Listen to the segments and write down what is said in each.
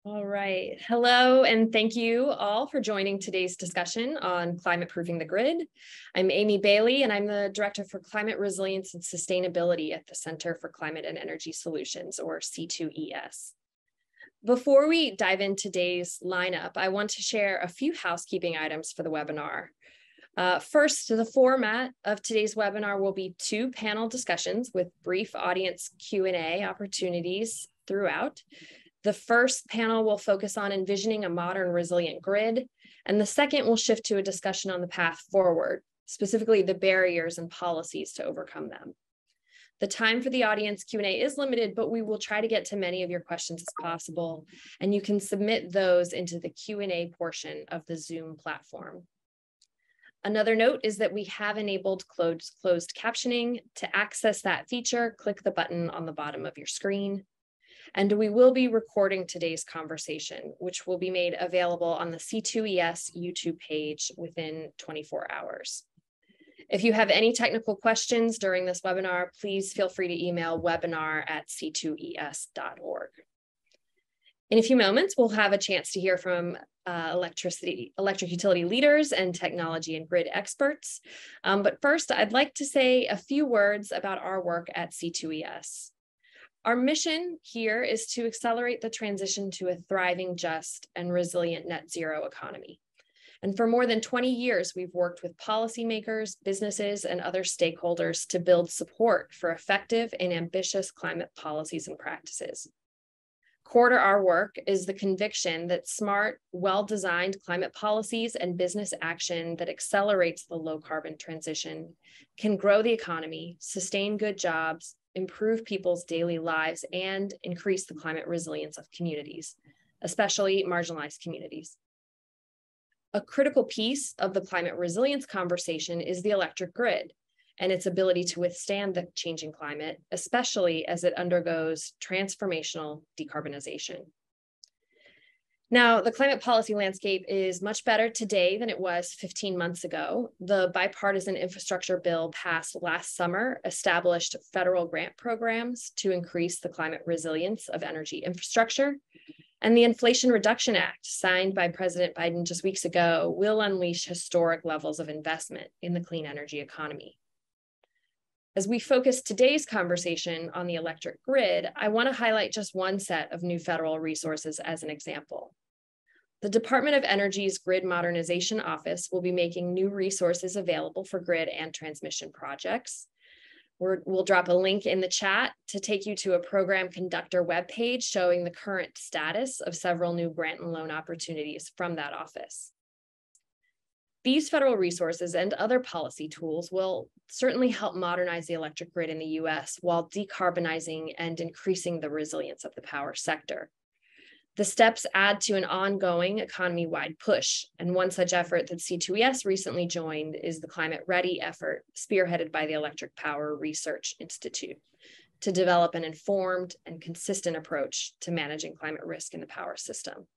All right. Hello, and thank you all for joining today's discussion on climate proofing the grid. I'm Amy Bailey, and I'm the Director for Climate Resilience and Sustainability at the Center for Climate and Energy Solutions, or C2ES. Before we dive into today's lineup, I want to share a few housekeeping items for the webinar. First, the format of today's webinar will be two panel discussions with brief audience Q&A opportunities throughout. The first panel will focus on envisioning a modern resilient grid, and the second will shift to a discussion on the path forward, specifically the barriers and policies to overcome them. The time for the audience Q&A is limited, but we will try to get to many of your questions as possible, and you can submit those into the Q&A portion of the Zoom platform. Another note is that we have enabled closed captioning. To access that feature, click the button on the bottom of your screen. And we will be recording today's conversation, which will be made available on the C2ES YouTube page within 24 hours. If you have any technical questions during this webinar, please feel free to email webinar@c2es.org. In a few moments, we'll have a chance to hear from electric utility leaders and technology and grid experts. But first, I'd like to say a few words about our work at C2ES. Our mission here is to accelerate the transition to a thriving, just, and resilient net zero economy. And for more than 20 years, we've worked with policymakers, businesses, and other stakeholders to build support for effective and ambitious climate policies and practices. Core to our work is the conviction that smart, well-designed climate policies and business action that accelerates the low-carbon transition can grow the economy, sustain good jobs, improve people's daily lives, and increase the climate resilience of communities, especially marginalized communities. A critical piece of the climate resilience conversation is the electric grid and its ability to withstand the changing climate, especially as it undergoes transformational decarbonization. Now, the climate policy landscape is much better today than it was 15 months ago. The bipartisan infrastructure bill passed last summer established federal grant programs to increase the climate resilience of energy infrastructure. And the Inflation Reduction Act, signed by President Biden just weeks ago, will unleash historic levels of investment in the clean energy economy. As we focus today's conversation on the electric grid, I want to highlight just one set of new federal resources as an example. The Department of Energy's Grid Modernization Office will be making new resources available for grid and transmission projects. We'll drop a link in the chat to take you to a program conductor webpage showing the current status of several new grant and loan opportunities from that office. These federal resources and other policy tools will certainly help modernize the electric grid in the US while decarbonizing and increasing the resilience of the power sector. The steps add to an ongoing economy-wide push, and one such effort that C2ES recently joined is the Climate Ready effort, spearheaded by the Electric Power Research Institute, to develop an informed and consistent approach to managing climate risk in the power system.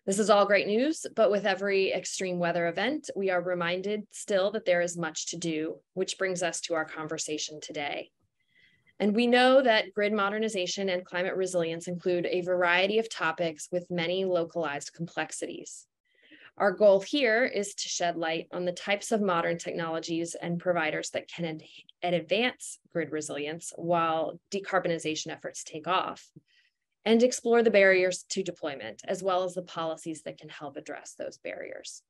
This is all great news, but with every extreme weather event, we are reminded still that there is much to do, which brings us to our conversation today. And we know that grid modernization and climate resilience include a variety of topics with many localized complexities. Our goal here is to shed light on the types of modern technologies and providers that can advance grid resilience while decarbonization efforts take off, and explore the barriers to deployment, as well as the policies that can help address those barriers.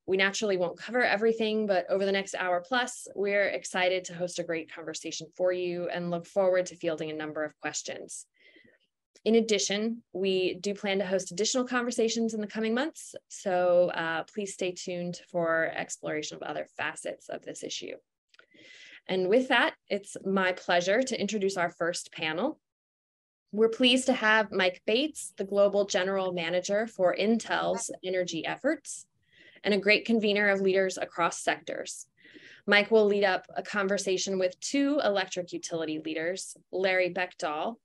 We naturally won't cover everything, but over the next hour plus, we're excited to host a great conversation for you and look forward to fielding a number of questions. In addition, we do plan to host additional conversations in the coming months, so please stay tuned for exploration of other facets of this issue. And with that, it's my pleasure to introduce our first panel. We're pleased to have Mike Bates, the Global General Manager for Intel's energy efforts, and a great convener of leaders across sectors. Mike will lead up a conversation with two electric utility leaders, Larry Bekkedahl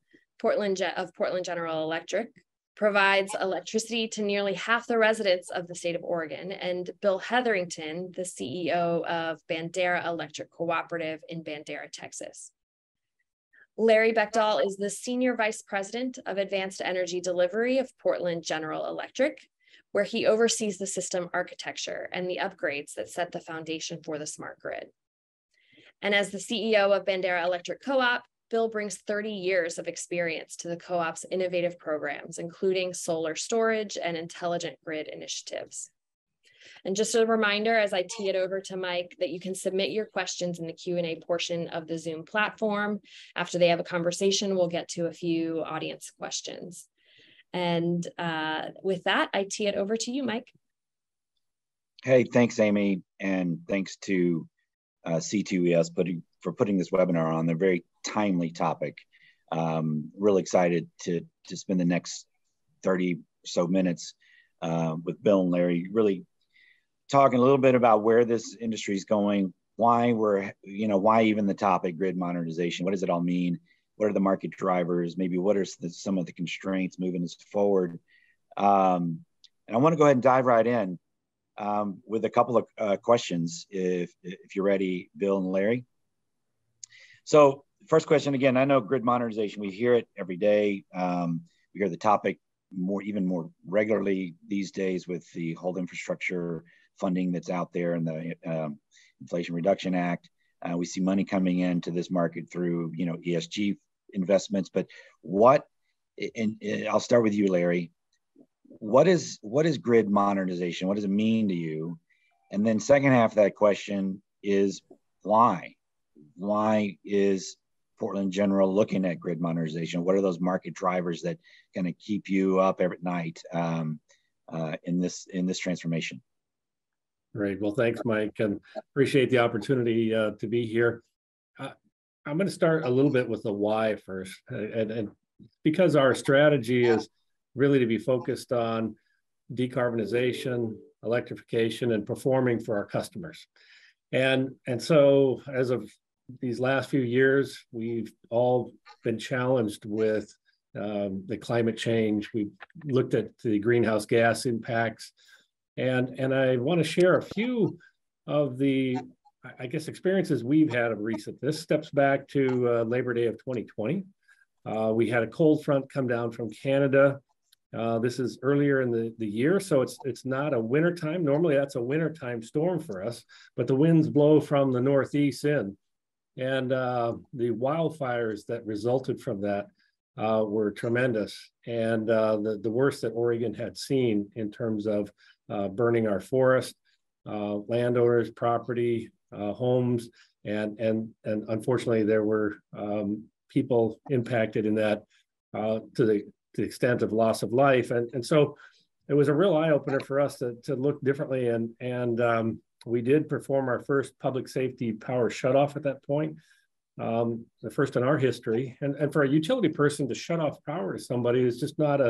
of Portland General Electric, provides electricity to nearly half the residents of the state of Oregon, and Bill Hetherington, the CEO of Bandera Electric Cooperative in Bandera, Texas. Larry Bekkedahl is the Senior Vice President of Advanced Energy Delivery of Portland General Electric, where he oversees the system architecture and the upgrades that set the foundation for the smart grid. And as the CEO of Bandera Electric Co-op, Bill brings 30 years of experience to the co-op's innovative programs, including solar storage and intelligent grid initiatives. And just a reminder, as I tee it over to Mike, that you can submit your questions in the Q&A portion of the Zoom platform. After they have a conversation, we'll get to a few audience questions. And with that, I tee it over to you, Mike. Hey, thanks, Amy, and thanks to C2ES for putting this webinar on. A very timely topic. Really excited to spend the next 30 or so minutes with Bill and Larry, really talking a little bit about where this industry is going, why why even the topic grid modernization, what does it all mean? What are the market drivers? Maybe what are some of the constraints moving us forward? And I want to go ahead and dive right in with a couple of questions, if you're ready, Bill and Larry. So first question, again, I know grid modernization, we hear it every day. We hear the topic even more regularly these days with the whole infrastructure funding that's out there and the Inflation Reduction Act. We see money coming into this market through ESG investments. But I'll start with you, Larry. What is grid modernization? What does it mean to you? And then second half of that question is why? Why is Portland General looking at grid modernization? What are those market drivers that kind of keep you up every night in this transformation? Great. Well, thanks, Mike, and appreciate the opportunity to be here. I'm going to start a little bit with the why first, and because our strategy is really to be focused on decarbonization, electrification, and performing for our customers. And so as of these last few years, we've all been challenged with the climate change. We've looked at the greenhouse gas impacts. And I want to share a few of the, I guess, experiences we've had of recent. This steps back to Labor Day of 2020. We had a cold front come down from Canada. This is earlier in the year, so it's not a winter time. Normally that's a wintertime storm for us, but the winds blow from the northeast in. And the wildfires that resulted from that were tremendous, and the worst that Oregon had seen in terms of burning our forest, landowners, property, homes, and unfortunately there were people impacted in that to the extent of loss of life, and so it was a real eye opener for us to look differently, and we did perform our first public safety power shutoff at that point. The first in our history, and for a utility person to shut off power to somebody is just not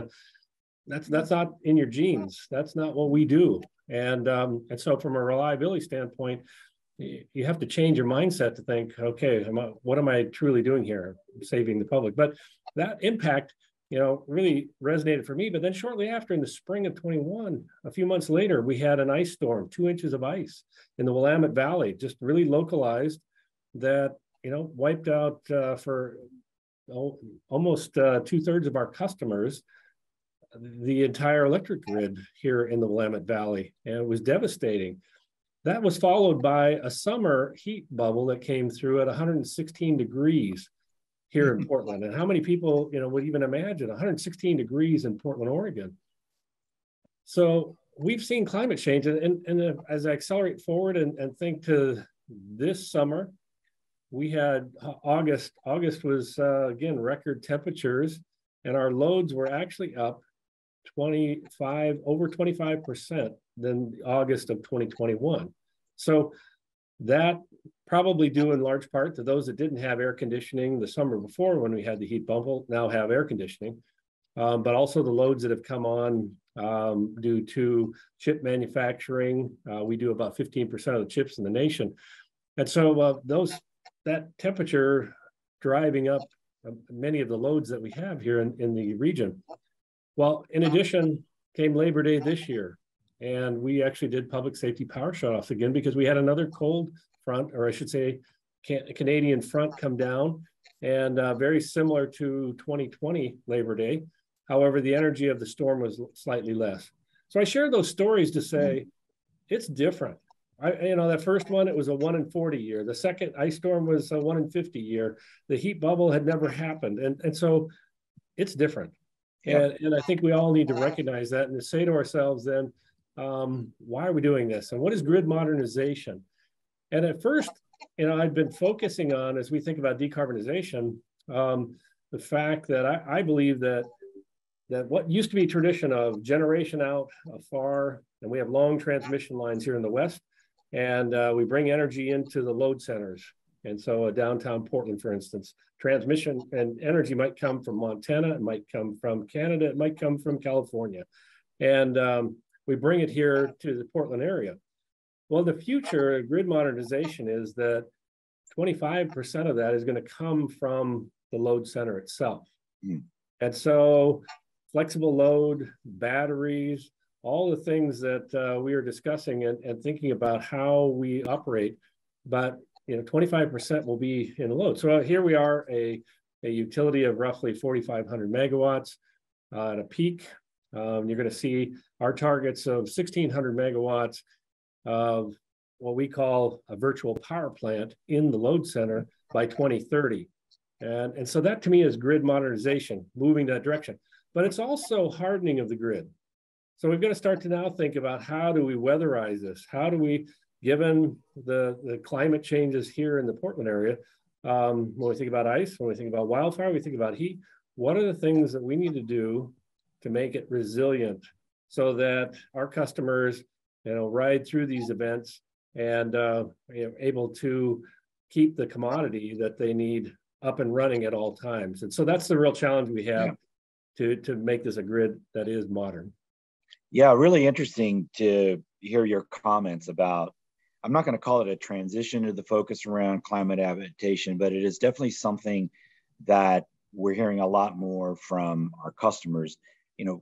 that's not in your genes. That's not what we do. And so from a reliability standpoint, you have to change your mindset to think, okay, what am I truly doing here? Saving the public. But that impact, really resonated for me. But then shortly after, in the spring of 21, a few months later, we had an ice storm, 2 inches of ice in the Willamette Valley, just really localized, that wiped out for almost 2/3 of our customers the entire electric grid here in the Willamette Valley, and it was devastating. That was followed by a summer heat bubble that came through at 116 degrees here in Portland. And how many people would even imagine 116 degrees in Portland, Oregon? So we've seen climate change, and as I accelerate forward and think to this summer, we had August. August was, again, record temperatures, and our loads were actually up over 25% than August of 2021. So that probably due in large part to those that didn't have air conditioning the summer before when we had the heat bubble now have air conditioning, but also the loads that have come on due to chip manufacturing. We do about 15% of the chips in the nation. And so that temperature driving up many of the loads that we have here in the region. Well, in addition, came Labor Day this year, and we actually did public safety power shutoffs again because we had another cold front, or I should say Canadian front, come down and very similar to 2020 Labor Day. However, the energy of the storm was slightly less. So I share those stories to say it's different. That first one, it was a 1 in 40 year. The second ice storm was a 1 in 50 year. The heat bubble had never happened. And so it's different. Yeah. And I think we all need to recognize that and to say to ourselves then, why are we doing this? And what is grid modernization? And at first, I've been focusing on, as we think about decarbonization, the fact that I believe that what used to be tradition of generation out far, and we have long transmission lines here in the West, and we bring energy into the load centers. And so downtown Portland, for instance, transmission and energy might come from Montana, it might come from Canada, it might come from California. And we bring it here to the Portland area. Well, the future grid modernization is that 25% of that is going to come from the load center itself. And so flexible load, batteries, all the things that we are discussing and thinking about how we operate, but 25% will be in the load. So here we are, a utility of roughly 4,500 megawatts at a peak. You're going to see our targets of 1,600 megawatts of what we call a virtual power plant in the load center by 2030. And so that to me is grid modernization, moving that direction. But it's also hardening of the grid. So we've got to start to now think about how do we weatherize this? How do we, given the climate changes here in the Portland area, when we think about ice, when we think about wildfire, we think about heat, what are the things that we need to do to make it resilient so that our customers, ride through these events and able to keep the commodity that they need up and running at all times. And so that's the real challenge we have to make this a grid that is modern. Yeah, really interesting to hear your comments about, I'm not going to call it a transition to the focus around climate adaptation, but it is definitely something that we're hearing a lot more from our customers.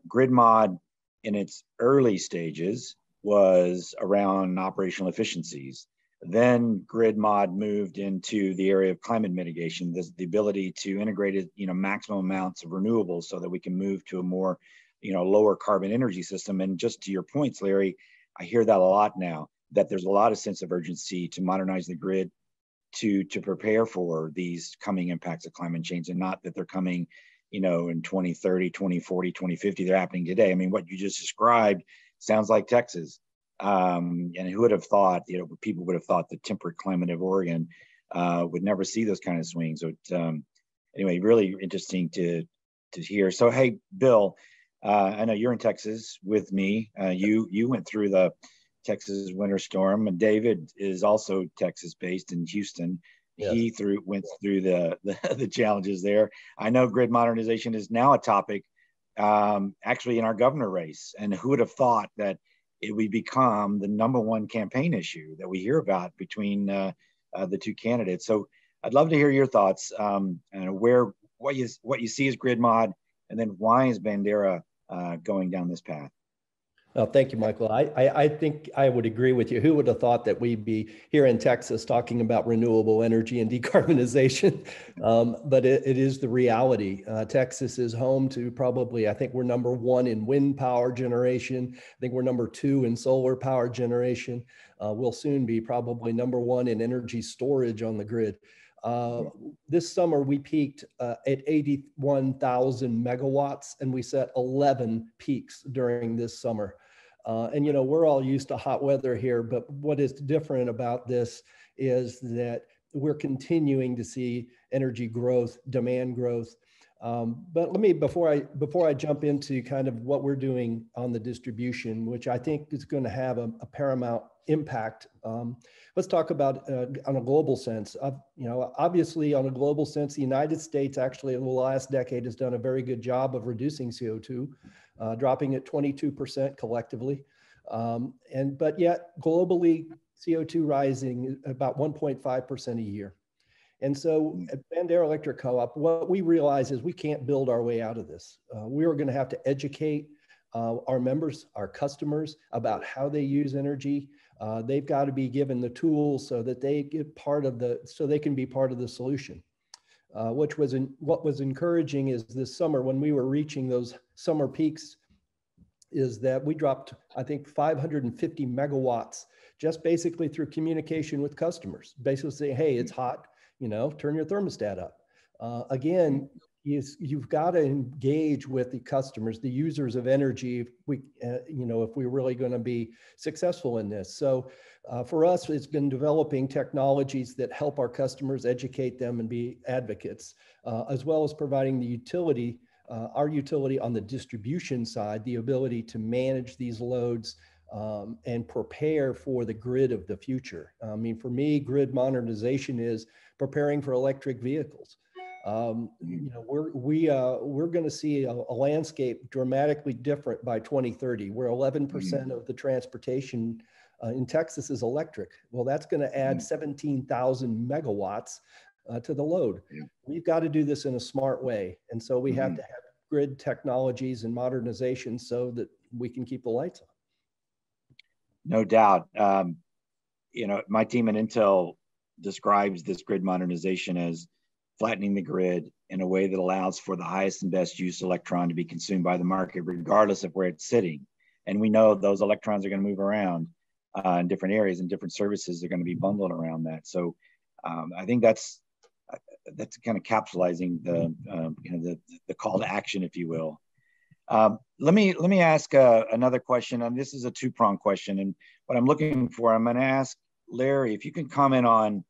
Grid mod in its early stages was around operational efficiencies. Then grid mod moved into the area of climate mitigation, the ability to integrate maximum amounts of renewables so that we can move to a more lower carbon energy system. And just to your points, Larry, I hear that a lot now, that there's a lot of sense of urgency to modernize the grid to prepare for these coming impacts of climate change, and not that they're coming, in 2030, 2040, 2050, they're happening today. I mean, what you just described sounds like Texas. And who would have thought, people would have thought the temperate climate of Oregon would never see those kind of swings. So anyway, really interesting to hear. So, hey, Bill, I know you're in Texas with me. You went through the Texas winter storm, and David is also Texas-based in Houston. Yes. He went through the challenges there. I know grid modernization is now a topic, actually in our governor race, and who would have thought that it would become the #1 campaign issue that we hear about between the two candidates. So I'd love to hear your thoughts and what you see as grid mod, and then why is Bandera going down this path? Well, thank you, Michael. I think I would agree with you. Who would have thought that we'd be here in Texas talking about renewable energy and decarbonization? But it is the reality. Texas is home to probably, I think we're #1 in wind power generation. I think we're #2 in solar power generation. We'll soon be probably #1 in energy storage on the grid. This summer, we peaked at 81,000 megawatts, and we set 11 peaks during this summer. And we're all used to hot weather here, but what is different about this is that we're continuing to see energy growth, demand growth. But let me, before I jump into kind of what we're doing on the distribution, which I think is going to have a paramount impact, let's talk about on a global sense. Obviously on a global sense, the United States actually in the last decade has done a very good job of reducing CO2, dropping it 22% collectively. But yet globally, CO2 rising about 1.5% a year. And so at Bandera Electric Co-op, what we realize is we can't build our way out of this. We are going to have to educate our members, our customers about how they use energy. They've got to be given the tools so that they get so they can be part of the solution. what was encouraging is this summer when we were reaching those summer peaks is that we dropped, I think, 550 megawatts just basically through communication with customers, basically saying, hey, it's hot, turn your thermostat up. Again, you've got to engage with the customers, the users of energy, if we're really going to be successful in this. So for us, it's been developing technologies that help our customers, educate them, and be advocates, as well as providing the utility, our utility on the distribution side, the ability to manage these loads and prepare for the grid of the future. I mean, for me, grid modernization is preparing for electric vehicles. We're going to see a landscape dramatically different by 2030, where 11% of the transportation in Texas is electric. Well, that's going to add 17,000 megawatts to the load. We've got to do this in a smart way. And so we have to have grid technologies and modernization so that we can keep the lights on. No doubt. My team at Intel describes this grid modernization as flattening the grid in a way that allows for the highest and best use electron to be consumed by the market, regardless of where it's sitting. And we know those electrons are going to move around in different areas, and different services are going to be bundled around that. So I think that's kind of capsulizing the call to action, if you will. Let me ask another question, and this is a two-pronged question. And what I'm looking for, I'm going to ask Larry if you can comment on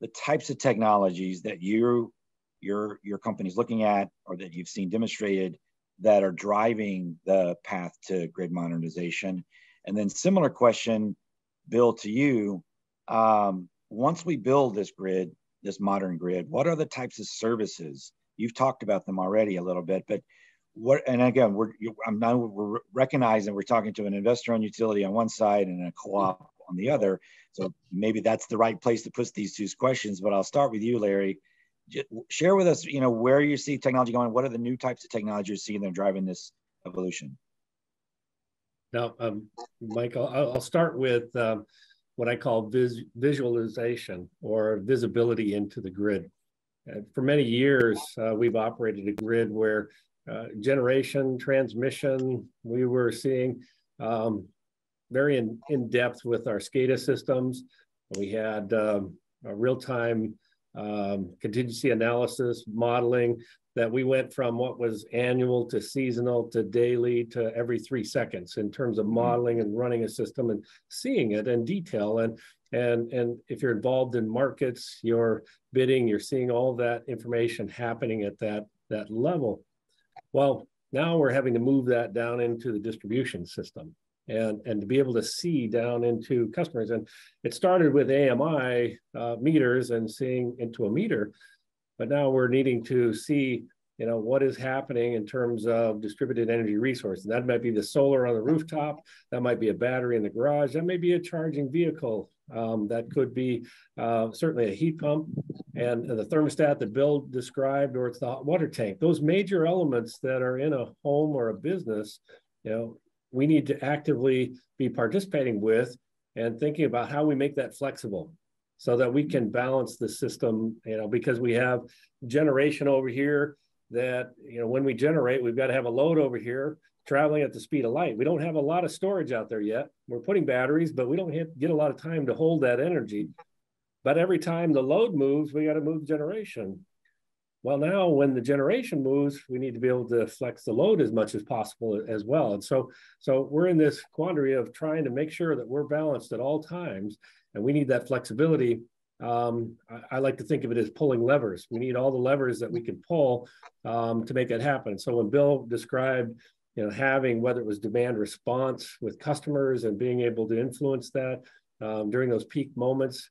the types of technologies that your company's looking at, or that you've seen demonstrated, that are driving the path to grid modernization. And then similar question, Bill, to you. Once we build this grid, this modern grid, what are the types of services? You've talked about them already a little bit, but what? And again, we're recognizing we're talking to an investor-owned utility on one side and a co-op on the other. So maybe that's the right place to put these two questions. But I'll start with you, Larry. Share with us, where you see technology going. What are the new types of technology you're seeing that are driving this evolution? Now, Michael, I'll start with what I call visualization, or visibility into the grid. For many years, we've operated a grid where generation, transmission, we were seeing very in depth with our SCADA systems. We had a real-time contingency analysis modeling that we went from what was annual to seasonal to daily to every 3 seconds in terms of modeling and running a system and seeing it in detail. And if you're involved in markets, you're bidding, you're seeing all that information happening at that level. Well, now we're having to move that down into the distribution system and to be able to see down into customers. And it started with AMI meters and seeing into a meter, but now we're needing to see, what is happening in terms of distributed energy resources. That might be the solar on the rooftop, that might be a battery in the garage, that may be a charging vehicle, that could be certainly a heat pump, and the thermostat that Bill described, or it's the hot water tank. Those major elements that are in a home or a business, we need to actively be participating with and thinking about how we make that flexible so that we can balance the system, because we have generation over here that, when we generate, we've got to have a load over here traveling at the speed of light. We don't have a lot of storage out there yet. We're putting batteries, but we don't get a lot of time to hold that energy. But every time the load moves, we got to move generation. Well, now when the generation moves, we need to be able to flex the load as much as possible as well. And so we're in this quandary of trying to make sure that we're balanced at all times, and we need that flexibility. I like to think of it as pulling levers. We need all the levers that we can pull to make it happen. So when Bill described, having, whether it was demand response with customers and being able to influence that during those peak moments,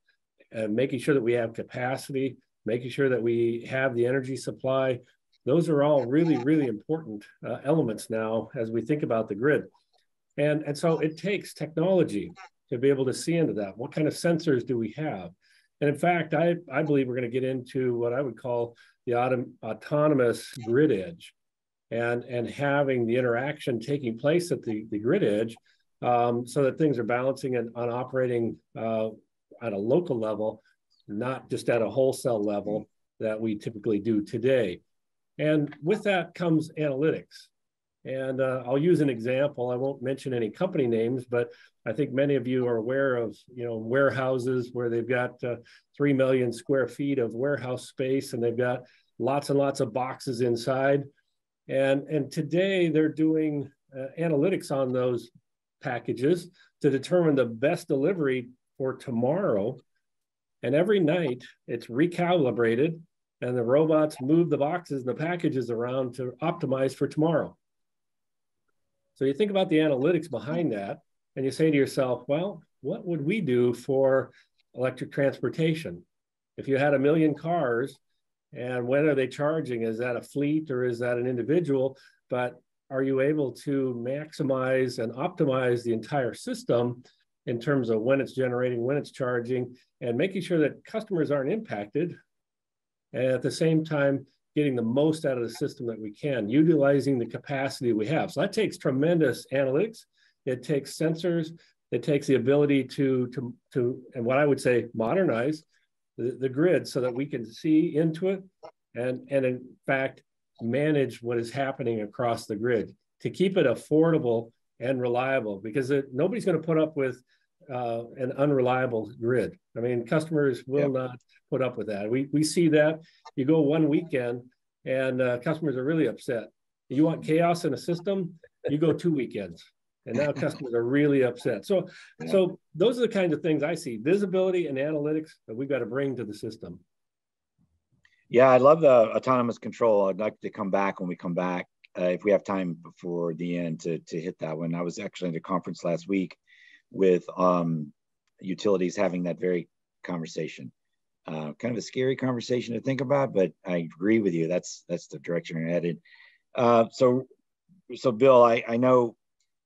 and making sure that we have capacity, making sure that we have the energy supply, those are all really, really important elements now as we think about the grid. And so it takes technology to be able to see into that. What kind of sensors do we have? And in fact, I believe we're going to get into what I would call the autonomous grid edge, and having the interaction taking place at the grid edge, so that things are balancing and on operating at a local level, not just at a wholesale level. that we typically do today. And with that comes analytics. And I'll use an example. I won't mention any company names, but I think many of you are aware of, warehouses where they've got 3 million square feet of warehouse space, and they've got lots and lots of boxes inside. And today they're doing analytics on those packages to determine the best delivery for tomorrow. And every night it's recalibrated, and the robots move the boxes and the packages around to optimize for tomorrow. So you think about the analytics behind that, and you say to yourself, well, what would we do for electric transportation? If you had 1 million cars, and when are they charging? Is that a fleet or is that an individual? But are you able to maximize and optimize the entire system in terms of when it's generating, when it's charging, and making sure that customers aren't impacted, and at the same time, getting the most out of the system that we can, utilizing the capacity we have. So that takes tremendous analytics. It takes sensors. It takes the ability to and what I would say, modernize the grid so that we can see into it and in fact, manage what is happening across the grid to keep it affordable and reliable, because nobody's going to put up with an unreliable grid. I mean, customers will not put up with that. We see that. You go one weekend and customers are really upset. You want chaos in a system, you go 2 weekends. And now customers are really upset. So those are the kinds of things I see, visibility and analytics that we've got to bring to the system. Yeah, I love the autonomous control. I'd like to come back when we come back, if we have time before the end to hit that one. I was actually at a conference last week with utilities having that very conversation. Kind of a scary conversation to think about, but I agree with you. That's the direction you're headed. So Bill, I know,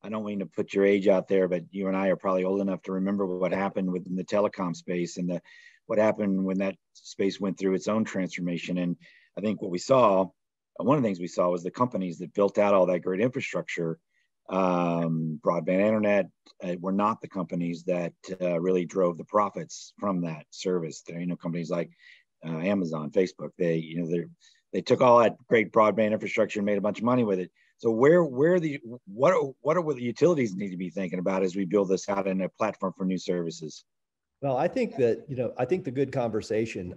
I don't mean to put your age out there, but you and I are probably old enough to remember what happened within the telecom space and what happened when that space went through its own transformation. And I think what we saw, one of the things we saw was the companies that built out all that great infrastructure, broadband internet, were not the companies that really drove the profits from that service. Companies like Amazon, Facebook, they took all that great broadband infrastructure and made a bunch of money with it. So what are the utilities need to be thinking about as we build this out in a platform for new services? Well, I think that, I think the good conversation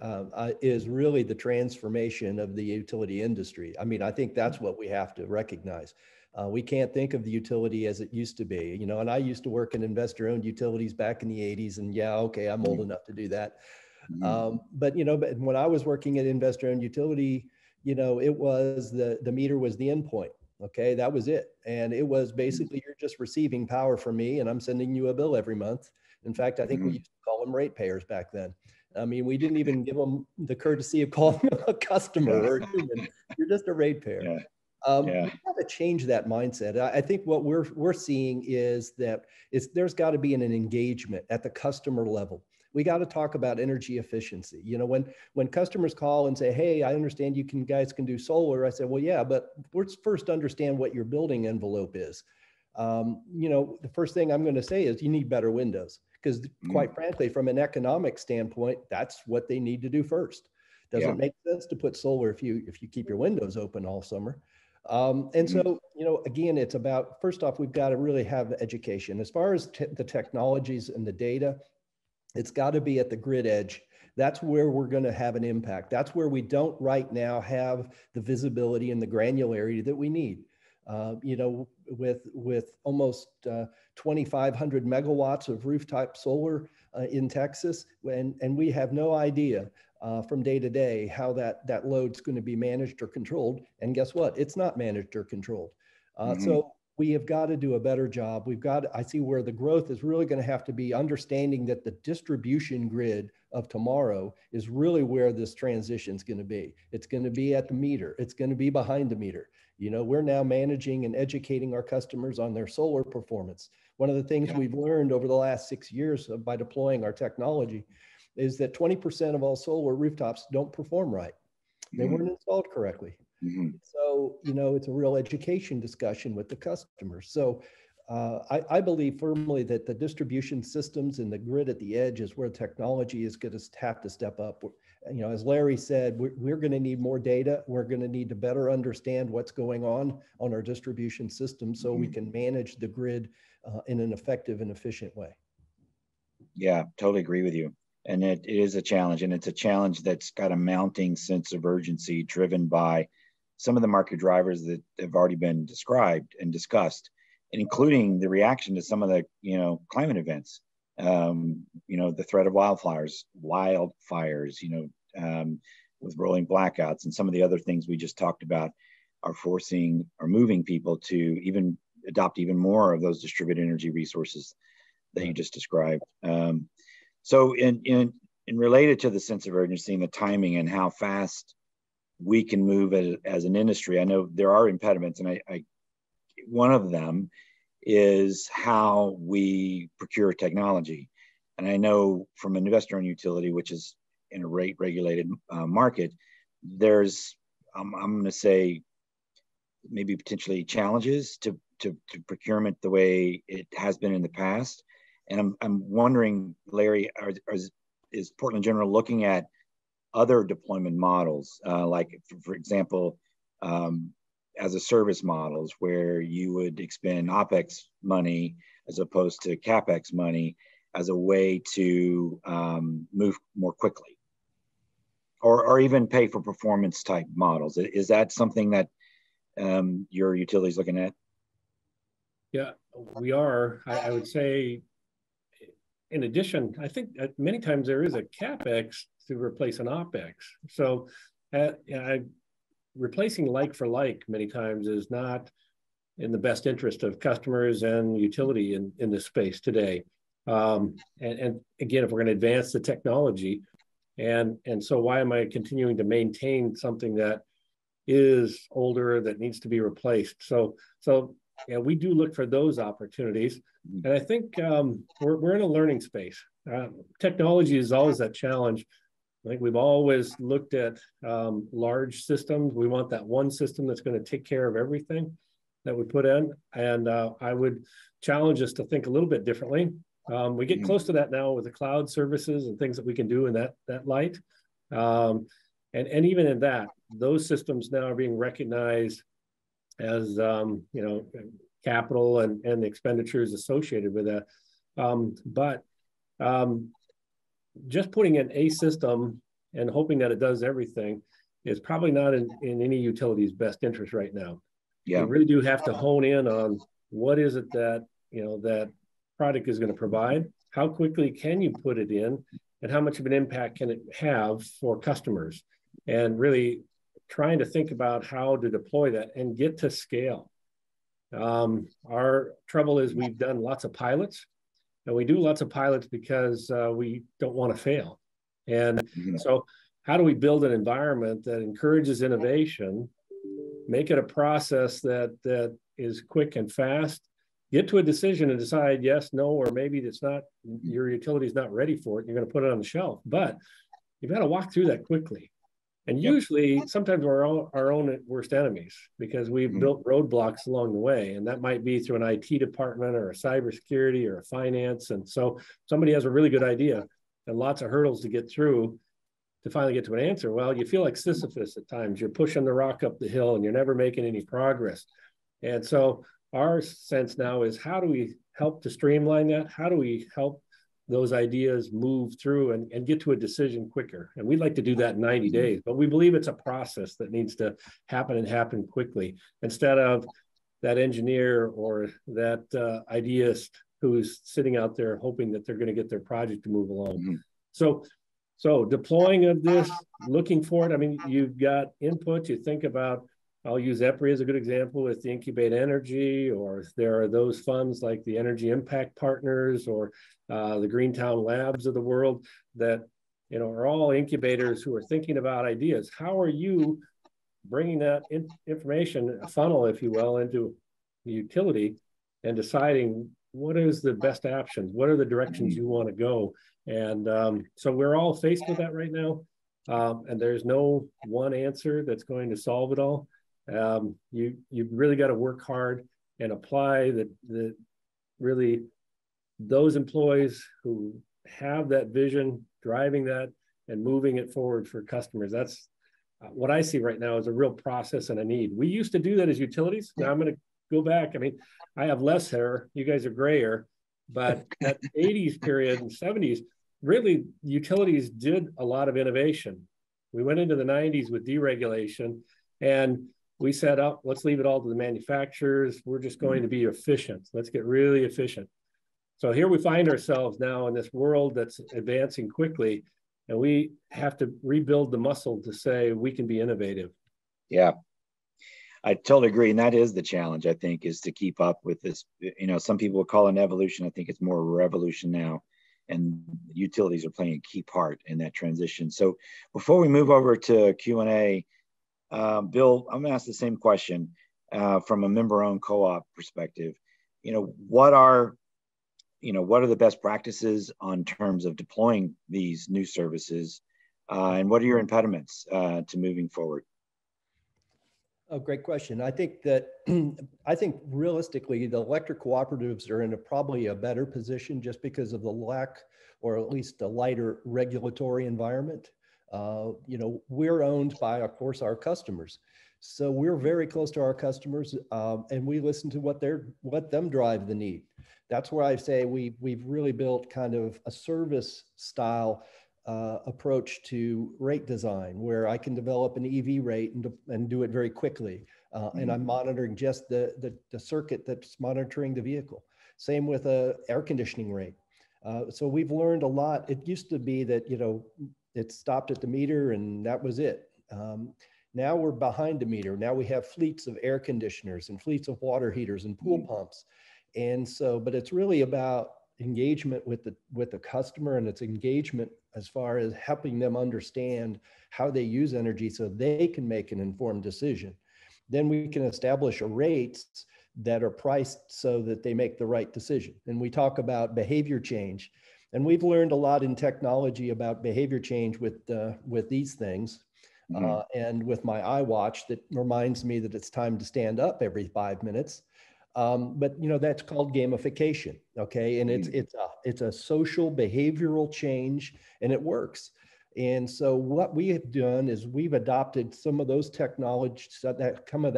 is really the transformation of the utility industry. I mean, I think that's what we have to recognize. We can't think of the utility as it used to be, and I used to work in investor-owned utilities back in the 80s, and I'm old enough to do that. But when I was working at investor-owned utility, it was the meter was the endpoint. Okay, that was it. And it was basically, you're just receiving power from me and I'm sending you a bill every month. In fact, I think we used to call them ratepayers back then. I mean, we didn't even give them the courtesy of calling them a customer or a human. You're just a ratepayer. We have to change that mindset. I think what we're seeing is that there's got to be an engagement at the customer level. We got to talk about energy efficiency. When customers call and say, "Hey, I understand you guys can do solar," I say, "Well, yeah, but let's first understand what your building envelope is." The first thing I'm going to say is you need better windows, because quite frankly, from an economic standpoint, that's what they need to do first. Doesn't make sense to put solar if you keep your windows open all summer. So, again, it's about, first off, we've got to really have education. As far as the technologies and the data, it's got to be at the grid edge. That's where we're going to have an impact. That's where we don't right now have the visibility and the granularity that we need. With almost 2,500 megawatts of rooftop solar in Texas, and we have no idea from day to day how that load's going to be managed or controlled. And guess what? It's not managed or controlled. So we have got to do a better job. I see where the growth is really going to have to be understanding that the distribution grid of tomorrow is really where this transition is going to be. It's going to be at the meter. It's going to be behind the meter. We're now managing and educating our customers on their solar performance. One of the things we've learned over the last 6 years by deploying our technology is that 20% of all solar rooftops don't perform right. They weren't installed correctly. So, it's a real education discussion with the customers. So I believe firmly that the distribution systems and the grid at the edge is where technology is going to have to step up. as Larry said, we're going to need more data. We're going to need to better understand what's going on our distribution system so we can manage the grid in an effective and efficient way. Yeah, totally agree with you. And it is a challenge, and it's a challenge that's got a mounting sense of urgency driven by some of the market drivers that have already been described and discussed, and including the reaction to some of the, climate events. The threat of wildfires, with rolling blackouts, and some of the other things we just talked about are forcing or moving people to even adopt even more of those distributed energy resources that you just described. So in related to the sense of urgency and the timing and how fast we can move as an industry, I know there are impediments, and one of them is how we procure technology. And I know from an investor-owned utility, which is in a rate-regulated market, there's, I'm going to say, maybe potentially challenges to procurement the way it has been in the past. And I'm wondering, Larry, is Portland General looking at other deployment models, like, for example, as a service models where you would expend OPEX money as opposed to CAPEX money as a way to move more quickly, or even pay for performance type models? Is that something that your utility is looking at? Yeah, we are. I would say, in addition, I think many times there is a CAPEX to replace an OPEX. So replacing like for like many times is not in the best interest of customers and utility in this space today. And again, if we're going to advance the technology, and so why am I continuing to maintain something that is older that needs to be replaced? So yeah, we do look for those opportunities. And I think we're in a learning space. Technology is always that challenge. I think we've always looked at large systems. We want that one system that's going to take care of everything that we put in. And I would challenge us to think a little bit differently. We get close to that now with the cloud services and things that we can do in that light. And even in that, those systems now are being recognized as capital and the expenditures associated with that. But just putting in a system and hoping that it does everything is probably not in any utility's best interest right now. Yeah. You really do have to hone in on what is it that that product is going to provide, how quickly can you put it in, and how much of an impact can it have for customers, and really trying to think about how to deploy that and get to scale. Our trouble is we've done lots of pilots, and we do lots of pilots because we don't want to fail. And so how do we build an environment that encourages innovation, make it a process that is quick and fast, get to a decision and decide yes, no, or maybe it's not, your utility is not ready for it, you're going to put it on the shelf. But you've got to walk through that quickly. And usually, sometimes we're our own worst enemies because we've built roadblocks along the way. And that might be through an IT department or a cybersecurity or a finance. And so somebody has a really good idea and lots of hurdles to get through to finally get to an answer. Well, you feel like Sisyphus at times. You're pushing the rock up the hill and you're never making any progress. And so our sense now is, how do we help to streamline that? How do we help those ideas move through and get to a decision quicker? And we'd like to do that in 90 days, but we believe it's a process that needs to happen and happen quickly, instead of that engineer or that ideast who's sitting out there hoping that they're going to get their project to move along. So deploying of this, looking for it. I mean, you've got input, you think about, I'll use EPRI as a good example with the Incubate Energy, or there are those funds like the Energy Impact Partners or the Greentown Labs of the world that are all incubators who are thinking about ideas. How are you bringing that information, a funnel, if you will, into the utility and deciding what is the best options? What are the directions you want to go? And so we're all faced with that right now. And there's no one answer that's going to solve it all. You've really got to work hard and apply the really those employees who have that vision, driving that and moving it forward for customers. That's what I see right now is a real process and a need. We used to do that as utilities. Now I'm going to go back. I mean, I have less hair. You guys are grayer. But that 80s period and 70s, really, utilities did a lot of innovation. We went into the 90s with deregulation, and we said, oh, let's leave it all to the manufacturers. We're just going to be efficient. Let's get really efficient. So here we find ourselves now in this world that's advancing quickly, and we have to rebuild the muscle to say we can be innovative. Yeah, I totally agree. And that is the challenge, I think, is to keep up with this. You know, some people would call it an evolution. I think it's more a revolution now. And utilities are playing a key part in that transition. So before we move over to Q&A, Bill, I'm gonna ask the same question from a member-owned co-op perspective. What are the best practices on terms of deploying these new services, and what are your impediments to moving forward? Oh, great question. I think realistically, the electric cooperatives are in probably a better position just because of the lack, or at least a lighter regulatory environment. We're owned by, of course, our customers. So we're very close to our customers, and we listen to let them drive the need. That's where I say we've really built kind of a service style approach to rate design, where I can develop an EV rate and do it very quickly. And I'm monitoring just the circuit that's monitoring the vehicle. Same with a air conditioning rate. So we've learned a lot. It used to be that, it stopped at the meter and that was it. Now we're behind the meter. Now we have fleets of air conditioners and fleets of water heaters and pool pumps. And so, but it's really about engagement with the customer, and it's engagement as far as helping them understand how they use energy so they can make an informed decision. Then we can establish rates that are priced so that they make the right decision. And we talk about behavior change, and we've learned a lot in technology about behavior change with these things. And with my iWatch that reminds me that it's time to stand up every 5 minutes. But that's called gamification, okay? And it's a social behavioral change, and it works. And so what we have done is we've adopted some of those technologies, some of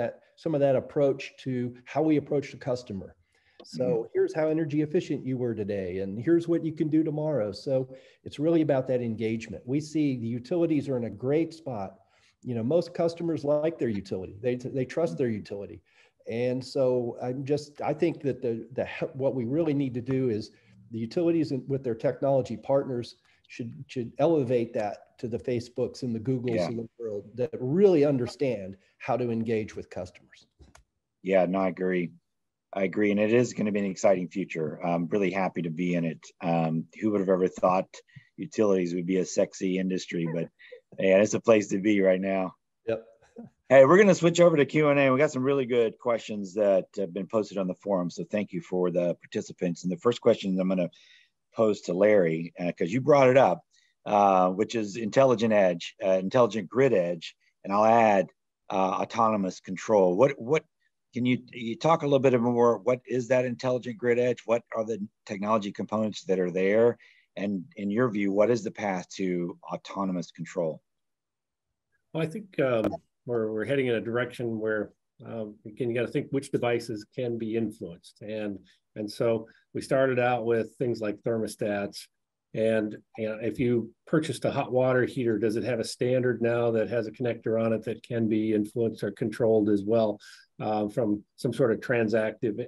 that approach to how we approach the customer. So here's how energy efficient you were today, and here's what you can do tomorrow. So it's really about that engagement. We see the utilities are in a great spot. Most customers like their utility. They trust their utility. And so I think that what we really need to do is the utilities with their technology partners should elevate that to the Facebooks and the Googles of the world that really understand how to engage with customers. Yeah, no, I agree. And it is going to be an exciting future. I'm really happy to be in it. Who would have ever thought utilities would be a sexy industry, but yeah, it's a place to be right now. Yep. Hey, we're going to switch over to Q&A. We got some really good questions that have been posted on the forum. So thank you for the participants. And the first question I'm going to pose to Larry, because you brought it up, which is intelligent grid edge. And I'll add autonomous control. What can you talk a little bit more? What is that intelligent grid edge? What are the technology components that are there? And in your view, what is the path to autonomous control? Well, I think we're heading in a direction where you got to think which devices can be influenced. And so we started out with things like thermostats. And if you purchased a hot water heater, does it have a standard now that has a connector on it that can be influenced or controlled as well from some sort of transactive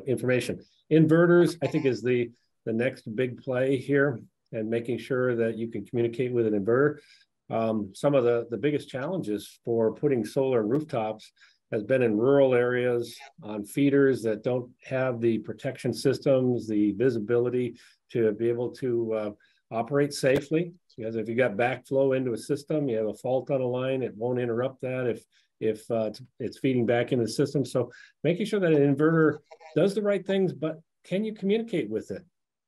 information? Inverters, I think, is the next big play here, and making sure that you can communicate with an inverter. Some of the biggest challenges for putting solar on rooftops has been in rural areas on feeders that don't have the protection systems, the visibility to be able to operate safely. Because if you got backflow into a system, you have a fault on a line, it won't interrupt that if it's feeding back into the system. So making sure that an inverter does the right things, but can you communicate with it?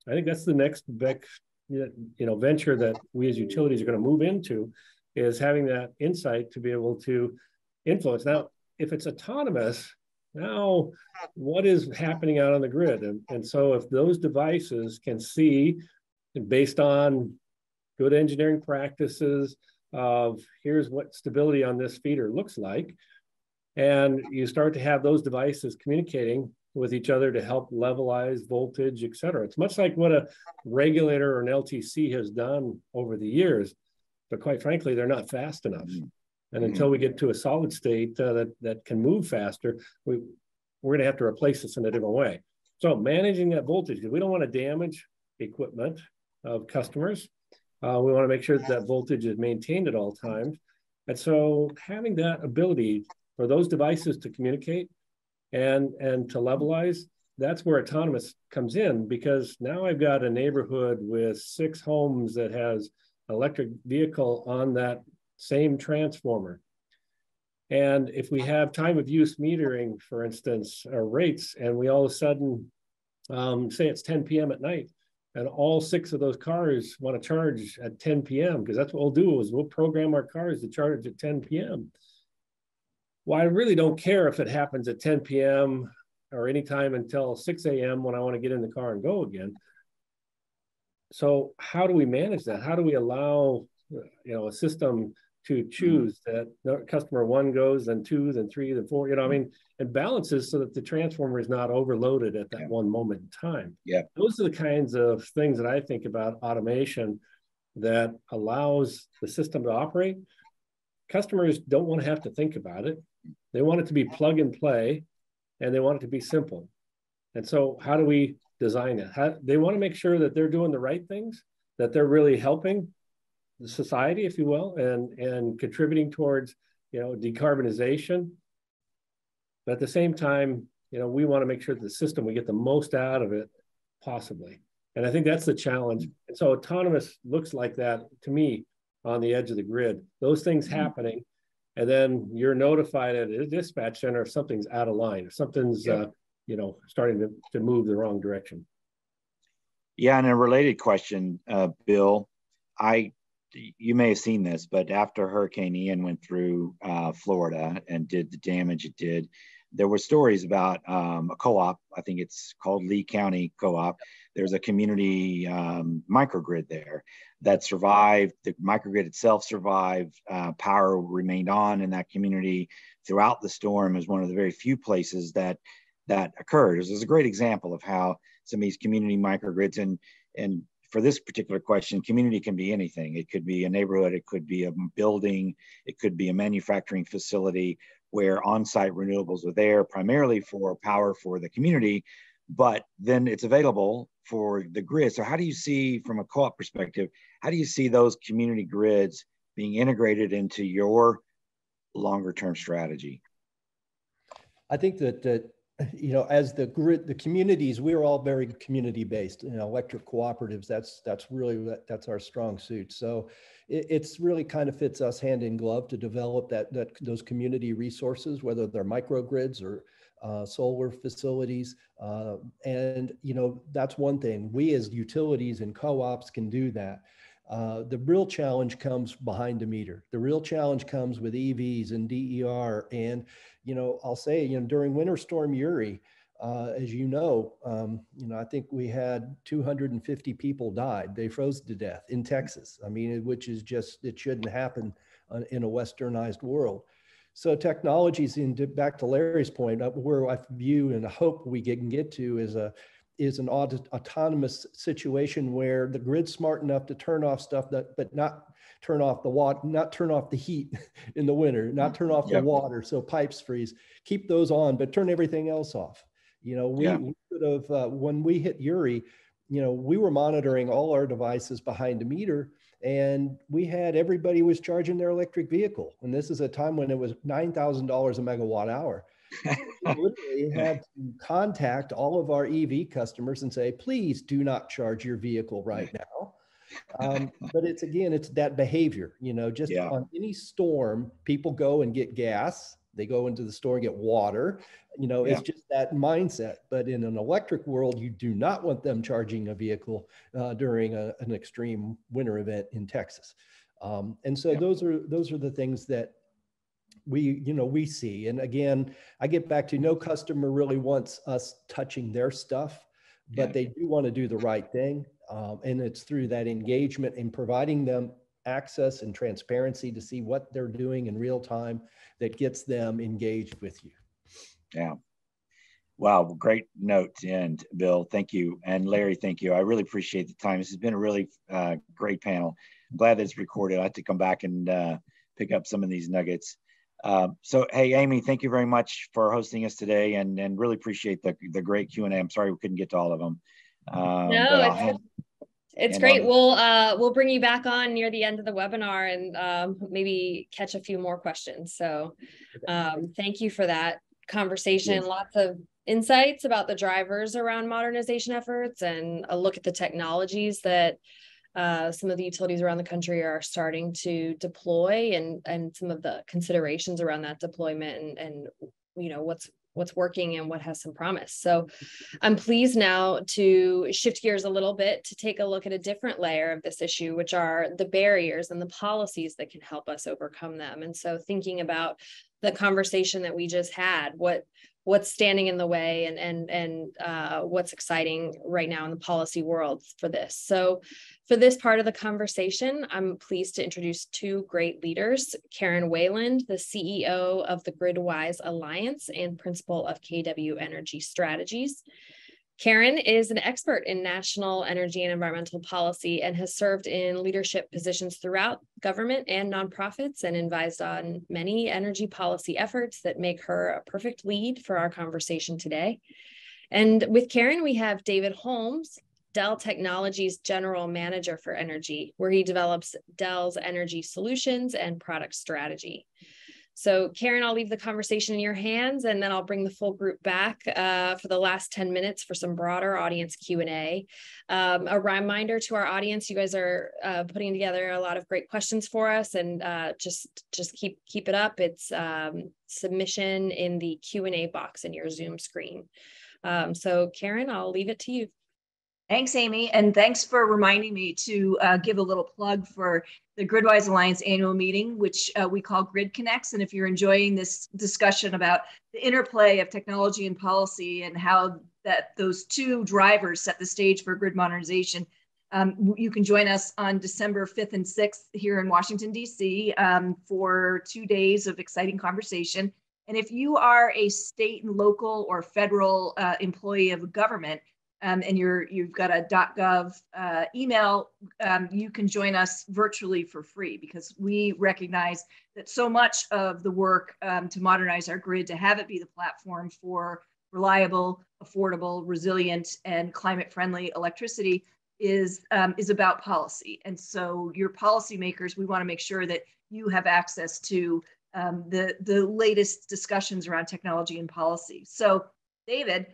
I think that's the next big venture that we as utilities are going to move into, is having that insight to be able to influence. Now, if it's autonomous, now what is happening out on the grid? And so if those devices can see, based on good engineering practices of here's what stability on this feeder looks like. And you start to have those devices communicating with each other to help levelize voltage, et cetera. It's much like what a regulator or an LTC has done over the years, but quite frankly, they're not fast enough. And until we get to a solid state that can move faster, we're going to have to replace this in a different way. So managing that voltage, because we don't want to damage equipment of customers. We want to make sure that that voltage is maintained at all times. And so having that ability for those devices to communicate and to levelize, that's where autonomous comes in, because now I've got a neighborhood with 6 homes that has electric vehicle on that same transformer. And if we have time of use metering, for instance, or rates, and we all of a sudden say it's 10 p.m. at night, and all 6 of those cars want to charge at 10 p.m., because that's what we'll do, is we'll program our cars to charge at 10 p.m. Well, I really don't care if it happens at 10 p.m. or anytime until 6 a.m. when I want to get in the car and go again. So how do we manage that? How do we allow, a system to choose that customer 1 goes, then 2, then 3, then 4, and balances so that the transformer is not overloaded at that one moment in time. Yeah. Those are the kinds of things that I think about automation that allows the system to operate. Customers don't want to have to think about it. They want it to be plug and play, and they want it to be simple. And so how do we design it? They want to make sure that they're doing the right things, that they're really helping the society, if you will, and contributing towards, decarbonization. But at the same time, we want to make sure that the system, we get the most out of it possibly. And I think that's the challenge. And so autonomous looks like that to me on the edge of the grid, those things happening. And then you're notified at a dispatch center if something's out of line, if something's, starting to move the wrong direction. Yeah, and a related question, Bill, you may have seen this, but after Hurricane Ian went through Florida and did the damage it did, there were stories about a co-op, I think it's called Lee County Co-op. There's a community microgrid there that survived. The microgrid itself survived. Power remained on in that community throughout the storm. Is one of the very few places that occurred. This is a great example of how some of these community microgrids, and for this particular question, community can be anything. It could be a neighborhood, it could be a building, it could be a manufacturing facility where on-site renewables are there primarily for power for the community, but then it's available for the grid. So how do you see, from a co-op perspective, how do you see those community grids being integrated into your longer term strategy? I think that as the grid, the communities, we're all very community based. Electric cooperatives, that's our strong suit. So it's really kind of fits us hand in glove to develop those community resources, whether they're microgrids or solar facilities. And that's one thing. We as utilities and co-ops can do that. The real challenge comes behind the meter. The real challenge comes with EVs and DER. And, I'll say, during Winter Storm Uri, as I think we had 250 people died. They froze to death in Texas. Which is just, it shouldn't happen in a westernized world. So technologies, back to Larry's point, where I view and hope we can get to is an autonomous situation where the grid's smart enough to turn off stuff but not turn off the water, not turn off the heat in the winter, not turn off the water so pipes freeze, keep those on, but turn everything else off. We could have, when we hit Uri, we were monitoring all our devices behind the meter, and we had everybody was charging their electric vehicle. And this is a time when it was $9,000 a megawatt hour. We literally had to contact all of our EV customers and say, please do not charge your vehicle right now. But it's that behavior, on any storm, people go and get gas. They go into the store and get water. It's just that mindset. But in an electric world, you do not want them charging a vehicle during an extreme winter event in Texas. And so those are the things that we see. And again, I get back to no customer really wants us touching their stuff, but they do want to do the right thing. And it's through that engagement in providing them access and transparency to see what they're doing in real time that gets them engaged with you. Yeah. Wow, great note to end, Bill. Thank you. And Larry, thank you. I really appreciate the time. This has been a really great panel. I'm glad that it's recorded. I have to come back and pick up some of these nuggets. So, hey, Amy, thank you very much for hosting us today, and really appreciate the great Q&A. I'm sorry we couldn't get to all of them. No, it's great. We'll bring you back on near the end of the webinar and maybe catch a few more questions. So thank you for that conversation. Yes. Lots of insights about the drivers around modernization efforts and a look at the technologies that some of the utilities around the country are starting to deploy, and some of the considerations around that deployment, and you know what's working and what has some promise. So I'm pleased now to shift gears a little bit to take a look at a different layer of this issue, which are the barriers and the policies that can help us overcome them. And so thinking about the conversation that we just had, what's standing in the way, and what's exciting right now in the policy world for this. So for this part of the conversation, I'm pleased to introduce two great leaders, Karen Wayland, the CEO of the Gridwise Alliance and principal of KW Energy Strategies. Karen is an expert in national energy and environmental policy and has served in leadership positions throughout government and nonprofits, and advised on many energy policy efforts that make her a perfect lead for our conversation today. And with Karen, we have David Holmes, Dell Technologies General Manager for Energy, where he develops Dell's energy solutions and product strategy. So Karen, I'll leave the conversation in your hands, and then I'll bring the full group back for the last 10 minutes for some broader audience Q&A. A reminder to our audience, you guys are putting together a lot of great questions for us, and just keep it up. It's submission in the Q&A box in your Zoom screen. So Karen, I'll leave it to you. Thanks, Amy, and thanks for reminding me to give a little plug for the Gridwise Alliance annual meeting, which we call Grid Connects. And if you're enjoying this discussion about the interplay of technology and policy and how those two drivers set the stage for grid modernization, you can join us on December 5th and 6th here in Washington, D.C. For 2 days of exciting conversation. And if you are a state and local or federal employee of government, and you've got a .gov email, you can join us virtually for free, because we recognize that so much of the work to modernize our grid, to have it be the platform for reliable, affordable, resilient, and climate-friendly electricity is about policy. And so your policymakers, we want to make sure that you have access to the latest discussions around technology and policy. So David,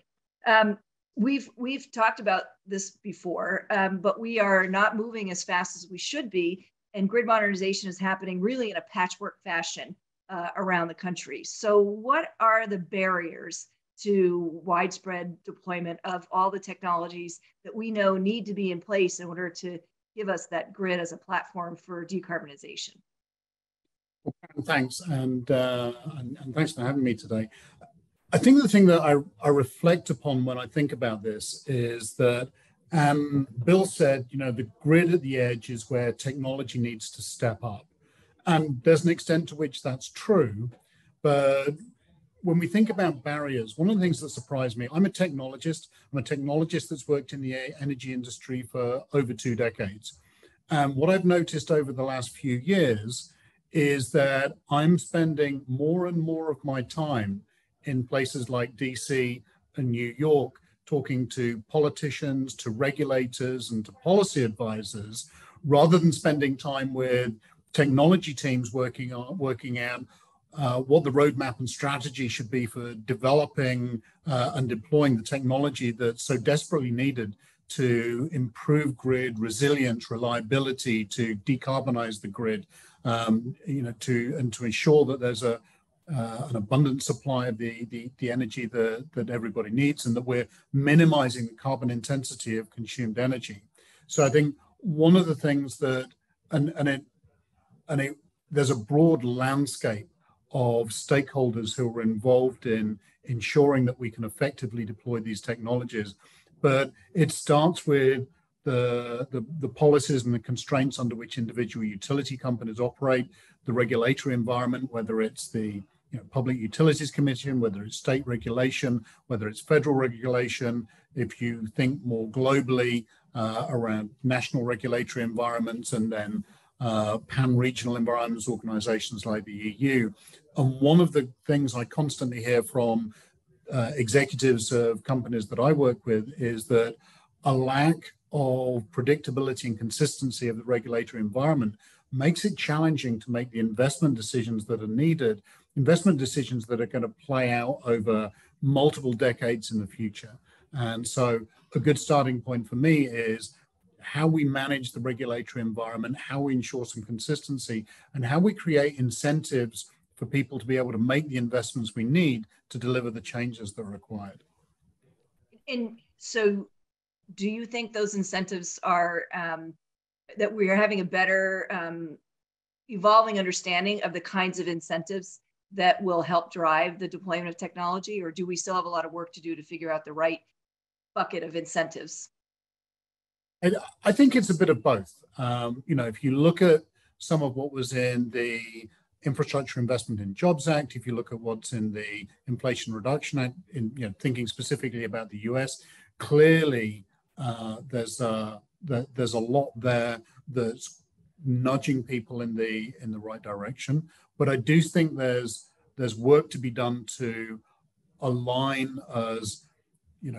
We've talked about this before, but we are not moving as fast as we should be, and grid modernization is happening really in a patchwork fashion around the country. So what are the barriers to widespread deployment of all the technologies that we know need to be in place in order to give us that grid as a platform for decarbonization? Thanks, and thanks for having me today. I think the thing that I reflect upon when I think about this is that Bill said, you know, the grid at the edge is where technology needs to step up. And there's an extent to which that's true. But when we think about barriers, one of the things that surprised me, I'm a technologist that's worked in the energy industry for over 2 decades. And what I've noticed over the last few years is that I'm spending more and more of my time in places like DC and New York, talking to politicians, to regulators, and to policy advisors, rather than spending time with technology teams working out what the roadmap and strategy should be for developing and deploying the technology that's so desperately needed to improve grid resilience, reliability, to decarbonize the grid, to ensure that there's an abundant supply of the energy that everybody needs, and that we're minimizing the carbon intensity of consumed energy. So I think one of the things that, there's a broad landscape of stakeholders who are involved in ensuring that we can effectively deploy these technologies, but it starts with the policies and the constraints under which individual utility companies operate, the regulatory environment, whether it's the Public Utilities Commission, whether it's state regulation, whether it's federal regulation. If you think more globally around national regulatory environments and then pan-regional environments, organizations like the EU. And one of the things I constantly hear from executives of companies that I work with is that a lack of predictability and consistency of the regulatory environment makes it challenging to make the investment decisions that are needed, investment decisions that are going to play out over multiple decades in the future. And so a good starting point for me is how we manage the regulatory environment, how we ensure some consistency, and how we create incentives for people to be able to make the investments we need to deliver the changes that are required. And so do you think those incentives are, that we are having a better evolving understanding of the kinds of incentives that will help drive the deployment of technology, or do we still have a lot of work to do to figure out the right bucket of incentives? And I think it's a bit of both. If you look at some of what was in the Infrastructure Investment in Jobs Act, if you look at what's in the Inflation Reduction Act, thinking specifically about the US, clearly there's a lot there that's nudging people in the right direction. But I do think there's work to be done to align us,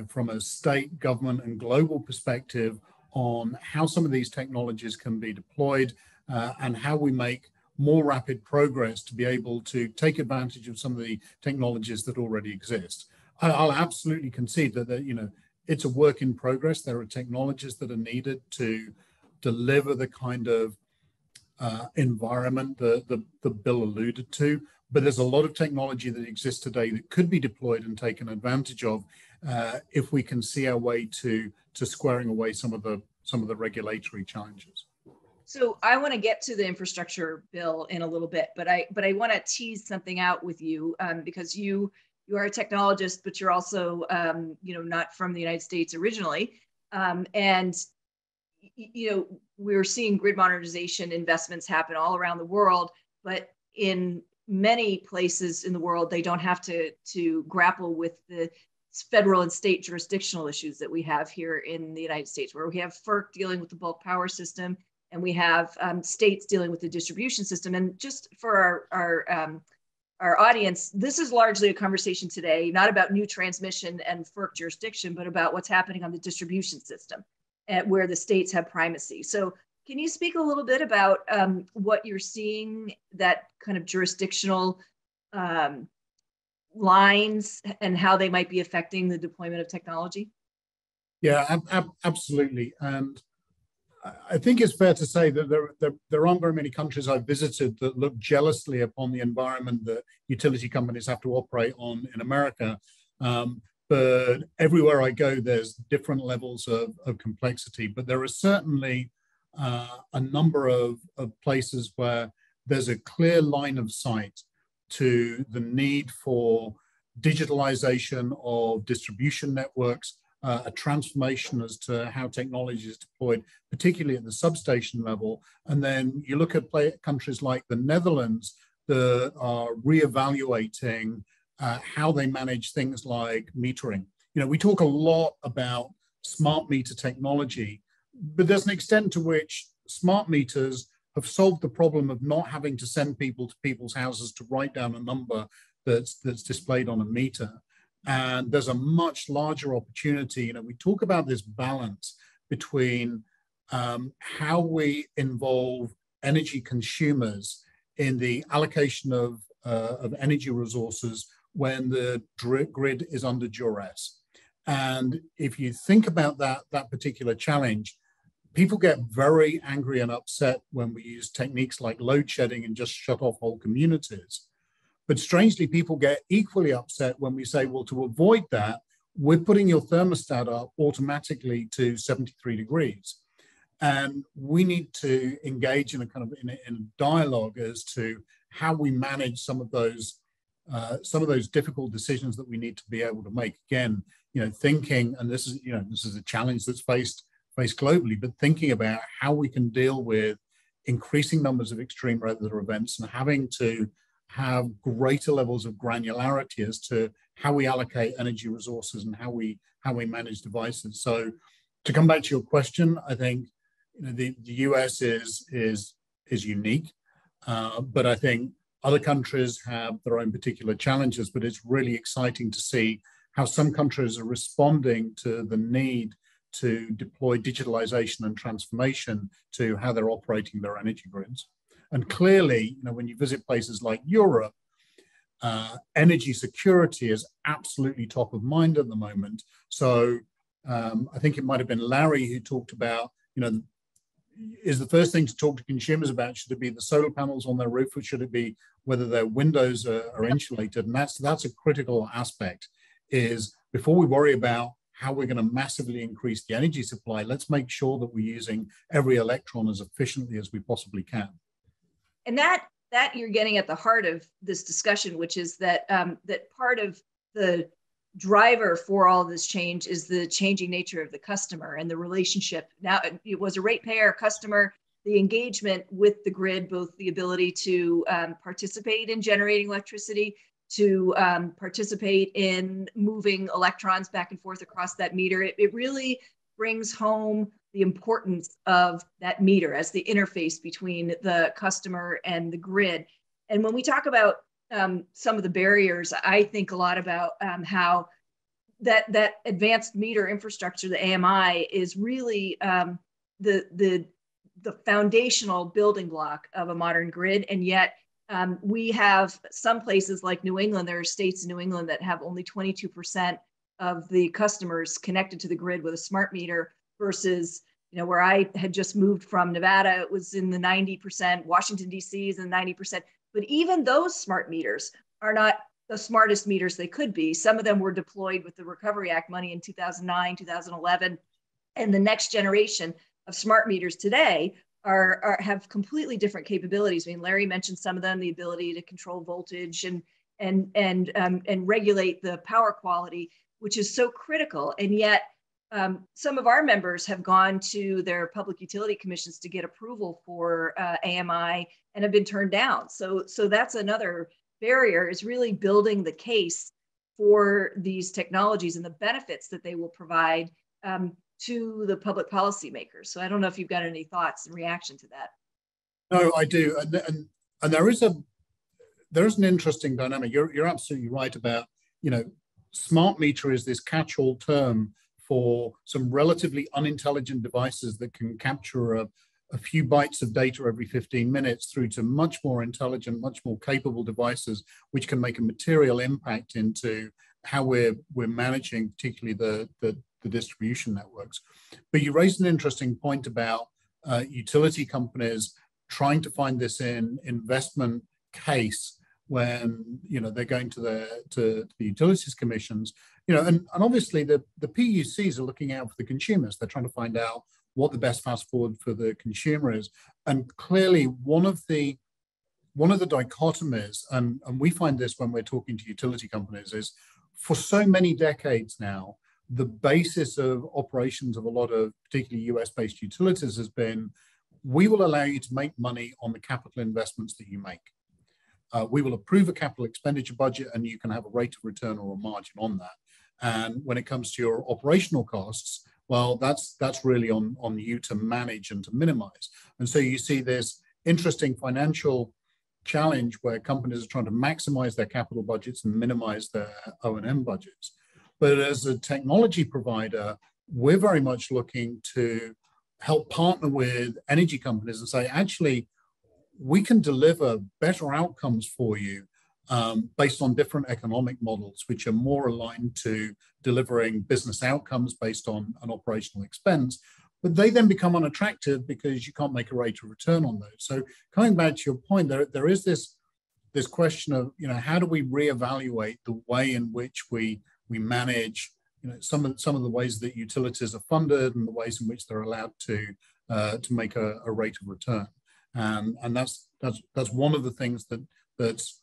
from a state, government, and global perspective on how some of these technologies can be deployed and how we make more rapid progress to be able to take advantage of some of the technologies that already exist. I'll absolutely concede that it's a work in progress. There are technologies that are needed to deliver the kind of environment that Bill alluded to, but there's a lot of technology that exists today that could be deployed and taken advantage of if we can see our way to squaring away some of the regulatory challenges. So I want to get to the infrastructure bill in a little bit, but I want to tease something out with you because you are a technologist, but you're also not from the United States originally, and we're seeing grid modernization investments happen all around the world, but in many places in the world they don't have to grapple with the federal and state jurisdictional issues that we have here in the United States, where we have FERC dealing with the bulk power system, and we have states dealing with the distribution system. And just for our audience, this is largely a conversation today, not about new transmission and FERC jurisdiction, but about what's happening on the distribution system, where the states have primacy. So can you speak a little bit about what you're seeing, that kind of jurisdictional lines and how they might be affecting the deployment of technology? Yeah, absolutely. And I think it's fair to say that there aren't very many countries I've visited that look jealously upon the environment that utility companies have to operate on in America. But everywhere I go, there's different levels of complexity. But there are certainly a number of places where there's a clear line of sight to the need for digitalization of distribution networks, a transformation as to how technology is deployed, particularly at the substation level. And then you look at countries like the Netherlands that are reevaluating how they manage things like metering. We talk a lot about smart meter technology, but there's an extent to which smart meters have solved the problem of not having to send people to people's houses to write down a number that's displayed on a meter. And there's a much larger opportunity. We talk about this balance between how we involve energy consumers in the allocation of energy resources when the grid is under duress. And if you think about that particular challenge, people get very angry and upset when we use techniques like load shedding and just shut off whole communities. But strangely, people get equally upset when we say, well, to avoid that, we're putting your thermostat up automatically to 73 degrees. And we need to engage in a dialogue as to how we manage some of those difficult decisions that we need to be able to make. Again, thinking, and this is a challenge that's faced faced globally, but thinking about how we can deal with increasing numbers of extreme weather events and having to have greater levels of granularity as to how we allocate energy resources and how we manage devices. So to come back to your question, I think the US is unique, but I think other countries have their own particular challenges, but it's really exciting to see how some countries are responding to the need to deploy digitalization and transformation to how they're operating their energy grids. And clearly, when you visit places like Europe, energy security is absolutely top of mind at the moment. So I think it might have been Larry who talked about, is the first thing to talk to consumers about, should it be the solar panels on their roof, or should it be whether their windows are insulated? And that's a critical aspect, is before we worry about how we're going to massively increase the energy supply, let's make sure that we're using every electron as efficiently as we possibly can. And that you're getting at the heart of this discussion, which is that that part of the driver for all this change is the changing nature of the customer and the relationship. Now, it was a ratepayer customer, the engagement with the grid, both the ability to participate in generating electricity, to participate in moving electrons back and forth across that meter. It really brings home the importance of that meter as the interface between the customer and the grid. And when we talk about some of the barriers, I think a lot about how that advanced meter infrastructure, the AMI, is really the foundational building block of a modern grid. And yet we have some places like New England, there are states in New England that have only 22% of the customers connected to the grid with a smart meter, versus where I had just moved from Nevada, it was in the 90%, Washington, D.C. is in the 90%. But even those smart meters are not the smartest meters they could be. Some of them were deployed with the Recovery Act money in 2009, 2011. And the next generation of smart meters today have completely different capabilities. I mean, Larry mentioned some of them, the ability to control voltage and regulate the power quality, which is so critical. And yet, some of our members have gone to their public utility commissions to get approval for AMI and have been turned down. So that's another barrier, is really building the case for these technologies and the benefits that they will provide to the public policy makers. So I don't know if you've got any thoughts in reaction to that. No, I do, and there is an interesting dynamic. You're absolutely right about smart meter is this catch-all term for some relatively unintelligent devices that can capture a few bytes of data every 15 minutes through to much more intelligent, much more capable devices, which can make a material impact into how we're managing, particularly the distribution networks. But you raised an interesting point about utility companies trying to find this investment case when they're going to the utilities commissions, and obviously the PUCs are looking out for the consumers. They're trying to find out what the best fast forward for the consumer is. And clearly one of the dichotomies, and we find this when we're talking to utility companies, is for so many decades now, the basis of operations of a lot of particularly US-based utilities has been, we will allow you to make money on the capital investments that you make. We will approve a capital expenditure budget and you can have a rate of return or a margin on that. And when it comes to your operational costs, well, that's really on you to manage and to minimize. And so you see this interesting financial challenge where companies are trying to maximize their capital budgets and minimize their O&M budgets. But as a technology provider, we're very much looking to help partner with energy companies and say, actually, we can deliver better outcomes for you based on different economic models, which are more aligned to delivering business outcomes based on an operational expense. But they then become unattractive because you can't make a rate of return on those. So coming back to your point, there is this question of, how do we reevaluate the way in which we manage, some of the ways that utilities are funded and the ways in which they're allowed to make a rate of return. And that's one of the things that's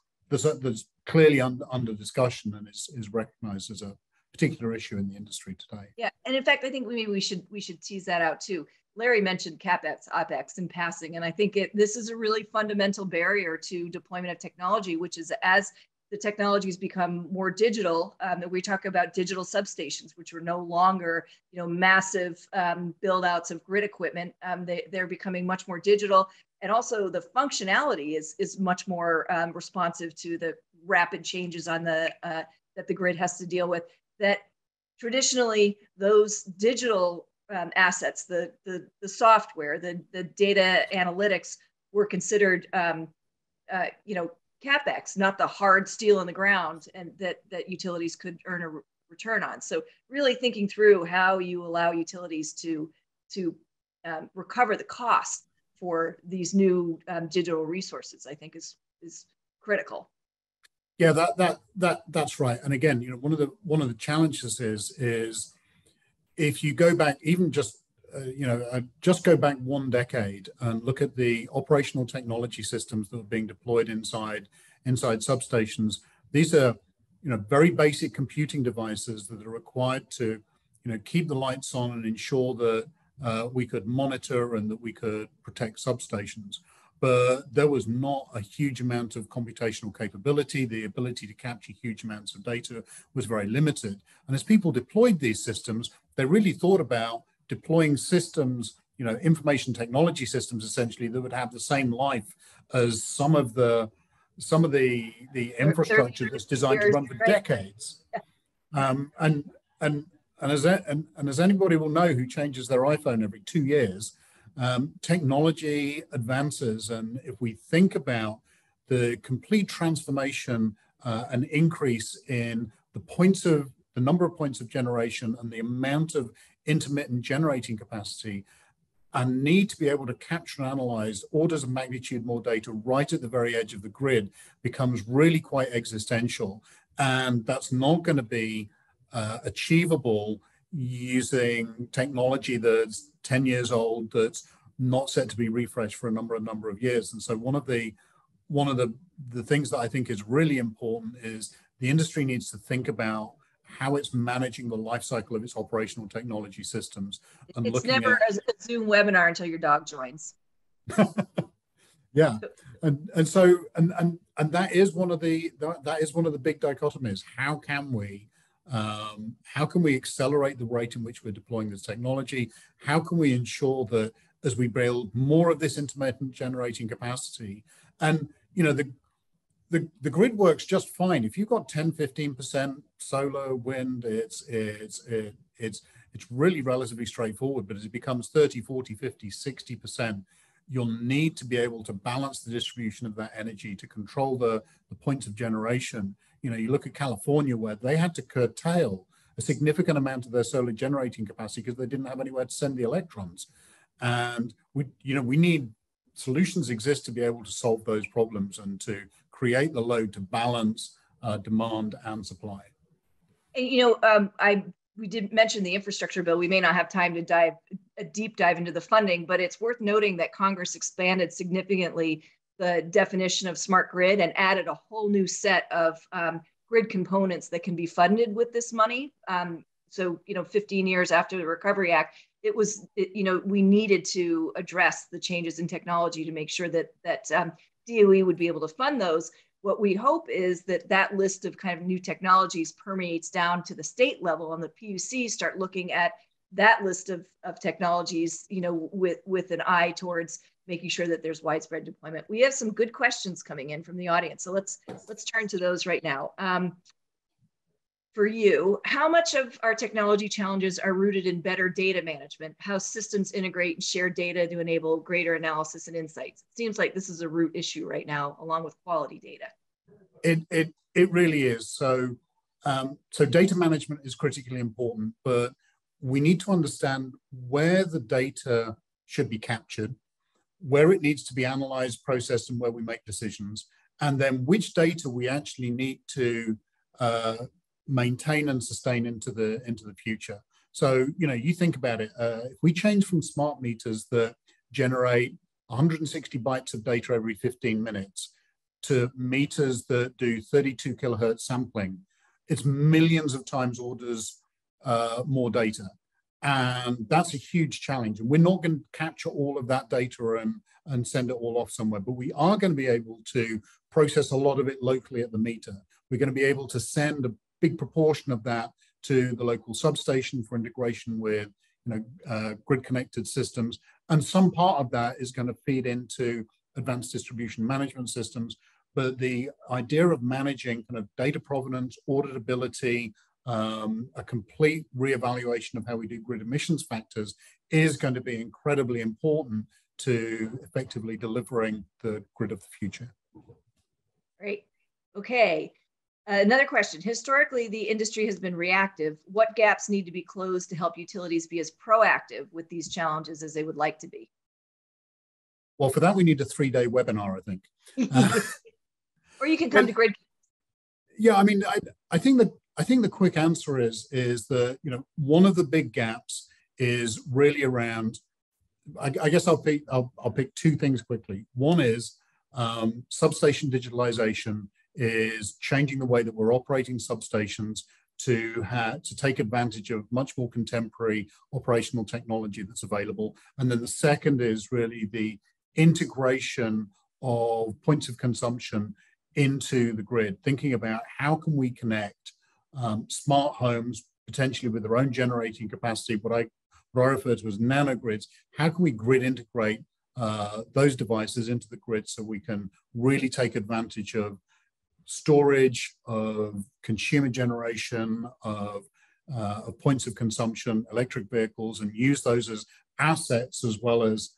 clearly under discussion and is recognized as a particular issue in the industry today. Yeah, and in fact, I think maybe we should tease that out too. Larry mentioned CapEx, OpEx in passing, and I think this is a really fundamental barrier to deployment of technology, which is as the technologies become more digital, that we talk about digital substations, which are no longer, massive build outs of grid equipment. They're becoming much more digital, and also the functionality is much more responsive to the rapid changes on the that the grid has to deal with. That traditionally those digital assets, the software, the data analytics were considered, CapEx, not the hard steel in the ground, and that utilities could earn a return on. So really thinking through how you allow utilities to recover the cost for these new digital resources, I think is critical. Yeah, that's right. And again, one of the challenges is if you go back, even just go back one decade and look at the operational technology systems that are being deployed inside substations. These are, very basic computing devices that are required to, keep the lights on and ensure that we could monitor and that we could protect substations. But there was not a huge amount of computational capability. The ability to capture huge amounts of data was very limited. And as people deployed these systems, they really thought about deploying systems, information technology systems, essentially, that would have the same life as some of the infrastructure that's designed to run for decades. And as anybody will know who changes their iPhone every 2 years, technology advances, and if we think about the complete transformation and increase in the number of points of generation and the amount of intermittent generating capacity, and need to be able to capture and analyze orders of magnitude more data right at the very edge of the grid becomes really quite existential. And that's not going to be achievable using technology that's 10 years old, that's not set to be refreshed for a number of years. And so one of the things that I think is really important is the industry needs to think about how it's managing the life cycle of its operational technology systems. And it's never a Zoom webinar until your dog joins. Yeah, and that is one of the big dichotomies. How can we accelerate the rate in which we're deploying this technology? How can we ensure that as we build more of this intermittent generating capacity, and the grid works just fine. If you've got 10-15% solar, wind, it's really relatively straightforward. But as it becomes 30, 40, 50, 60%, you'll need to be able to balance the distribution of that energy to control the points of generation. You look at California, where they had to curtail a significant amount of their solar generating capacity because they didn't have anywhere to send the electrons. And we need solutions exist to be able to solve those problems and to create the load to balance demand and supply. And, we did mention the infrastructure bill. We may not have time to deep dive into the funding, but it's worth noting that Congress expanded significantly the definition of smart grid and added a whole new set of grid components that can be funded with this money. So, 15 years after the Recovery Act, we needed to address the changes in technology to make sure that DOE would be able to fund those. What we hope is that list of kind of new technologies permeates down to the state level, and the PUC start looking at that list of technologies, with an eye towards making sure that there's widespread deployment. We have some good questions coming in from the audience, so let's turn to those right now. For you, how much of our technology challenges are rooted in better data management? How systems integrate and share data to enable greater analysis and insights? It seems like this is a root issue right now, along with quality data. It really is. So data management is critically important, but we need to understand where the data should be captured, where it needs to be analyzed, processed, and where we make decisions, and then which data we actually need to maintain and sustain into the future. So, you think about it, if we change from smart meters that generate 160 bytes of data every 15 minutes to meters that do 32 kilohertz sampling, it's millions of times orders more data. And that's a huge challenge. And we're not going to capture all of that data and send it all off somewhere, but we are going to be able to process a lot of it locally at the meter. We're going to be able to send a big proportion of that to the local substation for integration with grid connected systems. And some part of that is going to feed into advanced distribution management systems. But the idea of managing kind of data provenance, auditability, a complete reevaluation of how we do grid emissions factors is going to be incredibly important to effectively delivering the grid of the future. Great. Okay. Another question. Historically, the industry has been reactive. What gaps need to be closed to help utilities be as proactive with these challenges as they would like to be? Well, for that, we need a 3-day webinar, I think. Or you can come to Grid. Yeah, I mean, I think the quick answer is that one of the big gaps is really around. I guess I'll pick two things quickly. One is substation digitalization is changing the way that we're operating substations to take advantage of much more contemporary operational technology that's available. And then the second is really the integration of points of consumption into the grid, thinking about how can we connect smart homes, potentially with their own generating capacity, what I refer to as nanogrids. How can we grid integrate those devices into the grid so we can really take advantage of storage, of consumer generation, of points of consumption, electric vehicles, and use those as assets as well as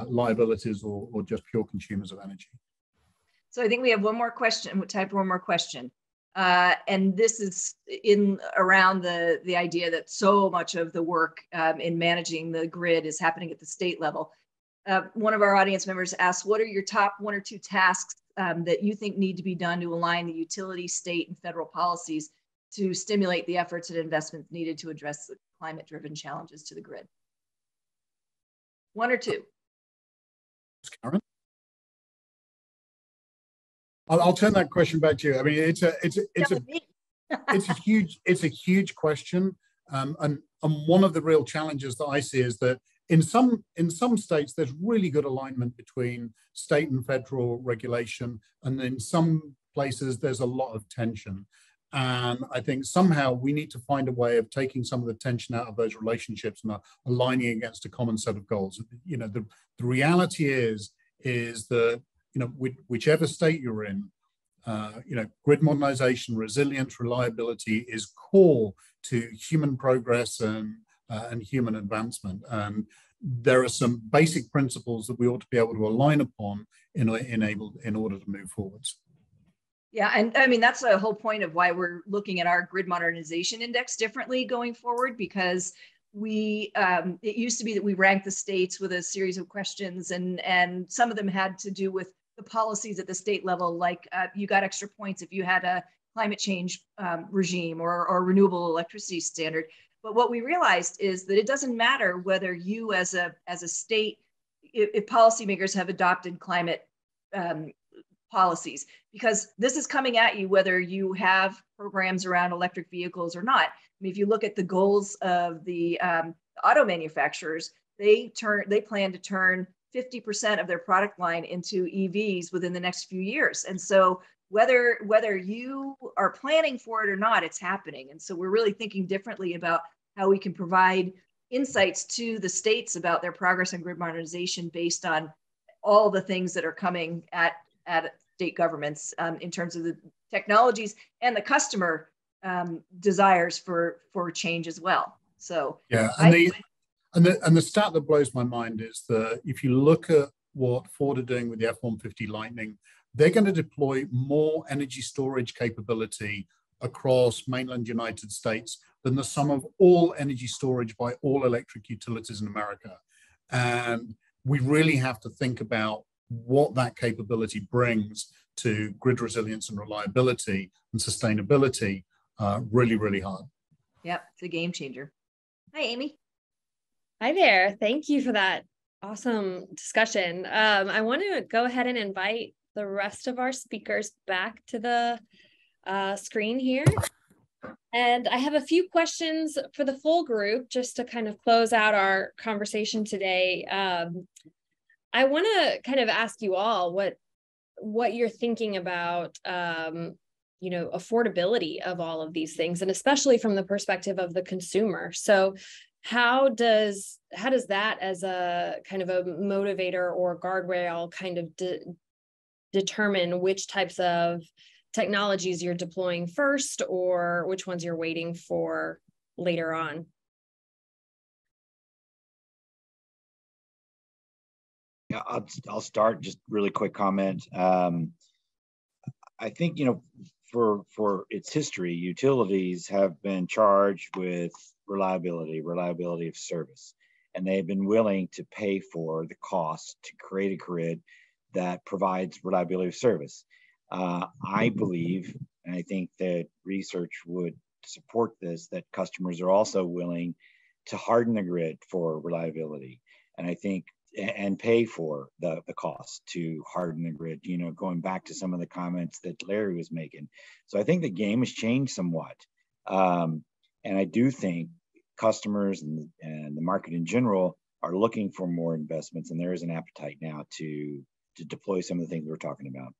liabilities or just pure consumers of energy. So I think we have one more question. We'll type one more question. And this is around the idea that so much of the work in managing the grid is happening at the state level. One of our audience members asked, what are your top 1 or 2 tasks that you think need to be done to align the utility, state, and federal policies to stimulate the efforts and investments needed to address the climate-driven challenges to the grid? 1 or 2. Karen? I'll turn that question back to you. I mean, it's a huge question, and one of the real challenges that I see is that in some states there's really good alignment between state and federal regulation, and in some places there's a lot of tension. And I think somehow we need to find a way of taking some of the tension out of those relationships and aligning against a common set of goals. The reality is that whichever state you're in, grid modernization, resilience, reliability is core to human progress and human advancement. And there are some basic principles that we ought to be able to align upon in order to move forwards. Yeah, and I mean, that's the whole point of why we're looking at our grid modernization index differently going forward, because it used to be that we ranked the states with a series of questions, and some of them had to do with the policies at the state level, like you got extra points if you had a climate change regime or renewable electricity standard. But what we realized is that it doesn't matter whether you as a state, if policymakers have adopted climate policies, because this is coming at you whether you have programs around electric vehicles or not. I mean, if you look at the goals of the auto manufacturers, they plan to turn 50% of their product line into EVs within the next few years. And so whether you are planning for it or not, it's happening. And so we're really thinking differently about how we can provide insights to the states about their progress on grid modernization based on all the things that are coming at state governments in terms of the technologies and the customer desires for change as well. So yeah, and the stat that blows my mind is that if you look at what Ford are doing with the F-150 Lightning, they're going to deploy more energy storage capability across mainland United States than the sum of all energy storage by all electric utilities in America. And we really have to think about what that capability brings to grid resilience and reliability and sustainability really, really hard. Yep, it's a game changer. Hi, Amy. Hi there. Thank you for that awesome discussion. I want to go ahead and invite the rest of our speakers back to the screen here. And I have a few questions for the full group just to kind of close out our conversation today. I want to kind of ask you all what you're thinking about, affordability of all of these things, and especially from the perspective of the consumer. So how does that as a kind of a motivator or guardrail kind of determine which types of technologies you're deploying first or which ones you're waiting for later on? Yeah, I'll start. Just really quick comment. I think, for its history, utilities have been charged with reliability of service, and they've been willing to pay for the cost to create a grid that provides reliability of service. I believe, and I think that research would support this, that customers are also willing to harden the grid for reliability. And I think and pay for the cost to harden the grid, going back to some of the comments that Larry was making. So I think the game has changed somewhat. And I do think customers and the market in general are looking for more investments, and there is an appetite now to deploy some of the things we're talking about.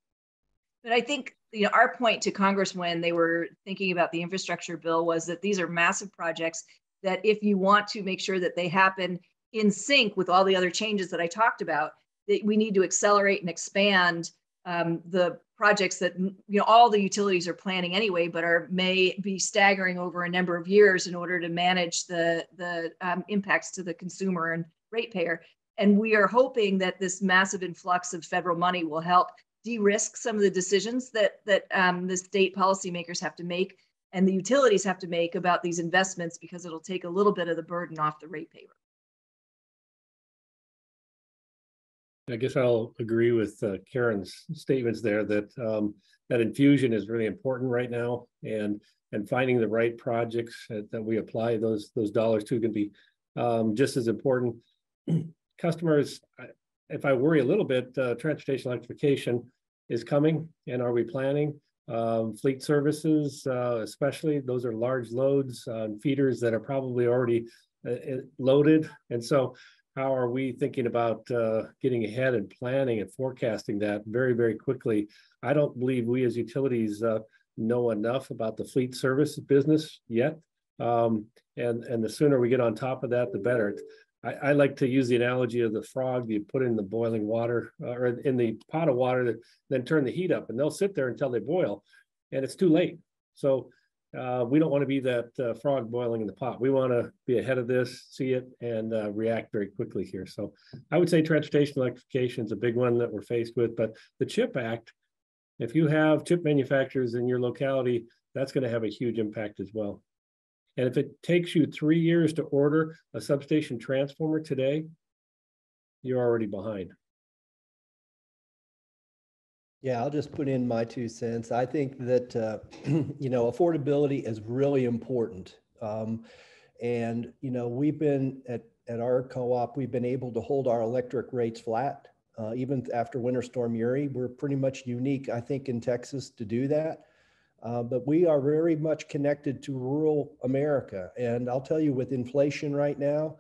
But I think, our point to Congress when they were thinking about the infrastructure bill was that these are massive projects that if you want to make sure that they happen in sync with all the other changes that I talked about, that we need to accelerate and expand the projects that all the utilities are planning anyway, but may be staggering over a number of years in order to manage the impacts to the consumer and ratepayer. And we are hoping that this massive influx of federal money will help de-risk some of the decisions that the state policymakers have to make and the utilities have to make about these investments, because it'll take a little bit of the burden off the ratepayer. I guess I'll agree with Karen's statements there that that infusion is really important right now, and finding the right projects that we apply those dollars to can be just as important. Customers, if I worry a little bit, transportation electrification is coming, and are we planning? Fleet services, especially, those are large loads and feeders that are probably already loaded, and so how are we thinking about getting ahead and planning and forecasting that very, very quickly? I don't believe we as utilities know enough about the fleet service business yet. And the sooner we get on top of that, the better. I like to use the analogy of the frog you put in the boiling water or in the pot of water, then turn the heat up, and they'll sit there until they boil, and it's too late. So we don't want to be that frog boiling in the pot. We want to be ahead of this, see it, and react very quickly here. So I would say transportation electrification is a big one that we're faced with. But the CHIP Act, if you have chip manufacturers in your locality, that's going to have a huge impact as well. And if it takes you 3 years to order a substation transformer today, you're already behind. Yeah, I'll just put in my 2 cents. I think that, affordability is really important. And, we've been at our co-op, we've been able to hold our electric rates flat. Even after Winter Storm Uri, we're pretty much unique, I think, in Texas to do that. But we are very much connected to rural America. And I'll tell you, with inflation right now,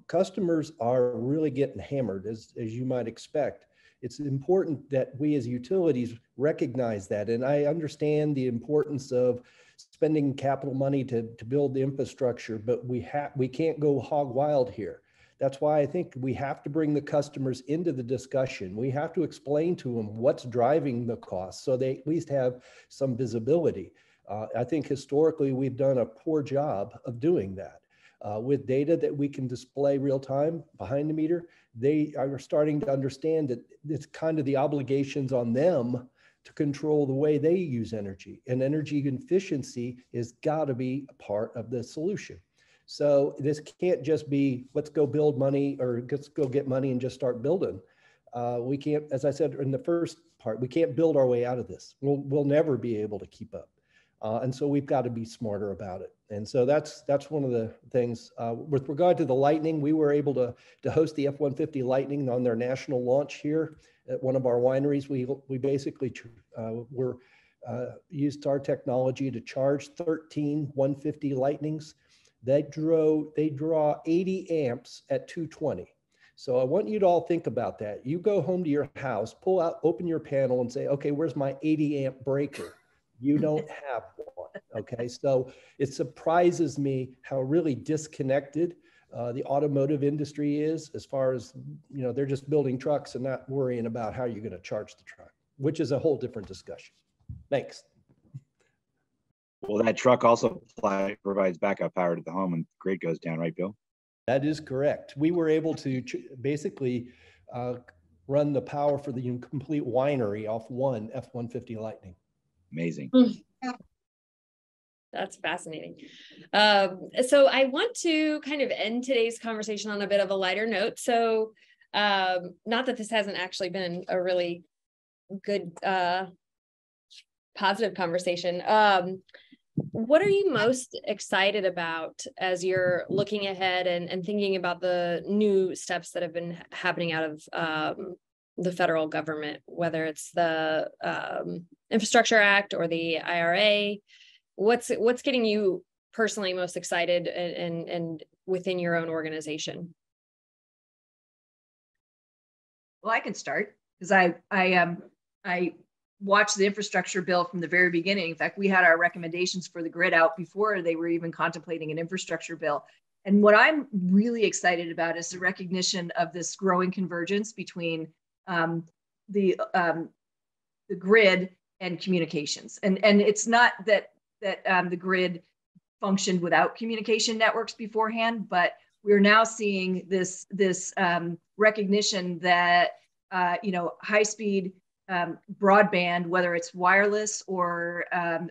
customers are really getting hammered, as you might expect. It's important that we as utilities recognize that. And I understand the importance of spending capital money to build the infrastructure, but we can't go hog wild here. That's why I think we have to bring the customers into the discussion. We have to explain to them what's driving the cost so they at least have some visibility. I think historically we've done a poor job of doing that. With data that we can display real time behind the meter, they are starting to understand that it's kind of the obligations on them to control the way they use energy, and energy efficiency has got to be a part of the solution. So this can't just be, let's go build money or let's go get money and just start building. We can't, as I said in the first part, we can't build our way out of this. We'll never be able to keep up. And so we've got to be smarter about it. And so that's one of the things. With regard to the Lightning, we were able to host the F-150 Lightning on their national launch here at one of our wineries. We basically were used our technology to charge 13 150 Lightnings. They draw 80 amps at 220. So I want you to all think about that. You go home to your house, pull out, open your panel and say, okay, where's my 80 amp breaker? You don't have one, okay? So it surprises me how really disconnected the automotive industry is, as far as, you know, they're just building trucks and not worrying about how you're going to charge the truck, which is a whole different discussion. Thanks. Well, that truck also provides backup power to the home when the grid goes down, right, Bill? That is correct. We were able to basically run the power for the complete winery off one F-150 Lightning. Amazing. That's fascinating. So I want to kind of end today's conversation on a bit of a lighter note. So not that this hasn't actually been a really good, positive conversation. What are you most excited about as you're looking ahead and thinking about the new steps that have been happening out of the federal government, whether it's the Infrastructure Act or the IRA? What's getting you personally most excited and within your own organization? Well, I can start because I watched the infrastructure bill from the very beginning. In fact, we had our recommendations for the grid out before they were even contemplating an infrastructure bill. And what I'm really excited about is the recognition of this growing convergence between the grid and communications. And it's not that the grid functioned without communication networks beforehand, but we're now seeing this recognition that high-speed broadband, whether it's wireless or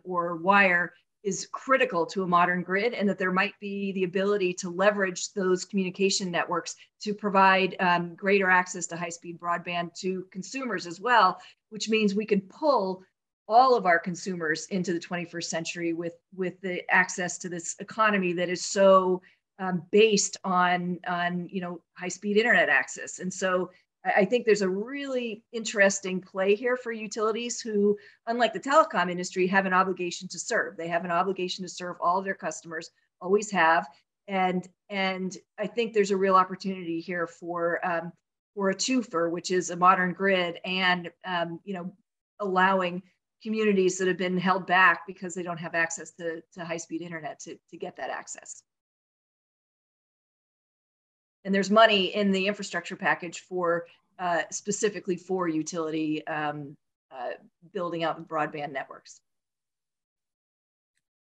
wire, is critical to a modern grid, and that there might be the ability to leverage those communication networks to provide greater access to high-speed broadband to consumers as well, which means we can pull all of our consumers into the 21st century with the access to this economy that is so based on high-speed internet access. And so I think there's a really interesting play here for utilities who, unlike the telecom industry, have an obligation to serve. They have an obligation to serve all of their customers, always have. And I think there's a real opportunity here for a twofer, which is a modern grid and allowing communities that have been held back because they don't have access to high-speed internet to get that access. And there's money in the infrastructure package for specifically for utility building out broadband networks.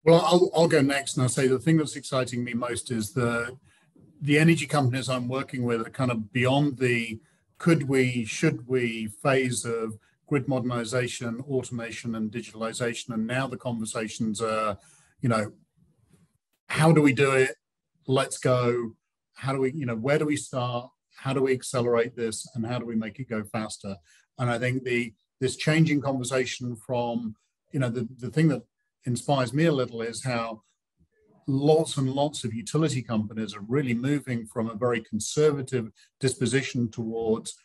Well, I'll go next, and I'll say the thing that's exciting me most is the energy companies I'm working with are kind of beyond the could we, should we phase of grid modernization, automation, and digitalization. And now the conversations are, how do we do it? Let's go. How do we, where do we start? How do we accelerate this? And how do we make it go faster? And I think this changing conversation from, the thing that inspires me a little is how lots and lots of utility companies are really moving from a very conservative disposition towards,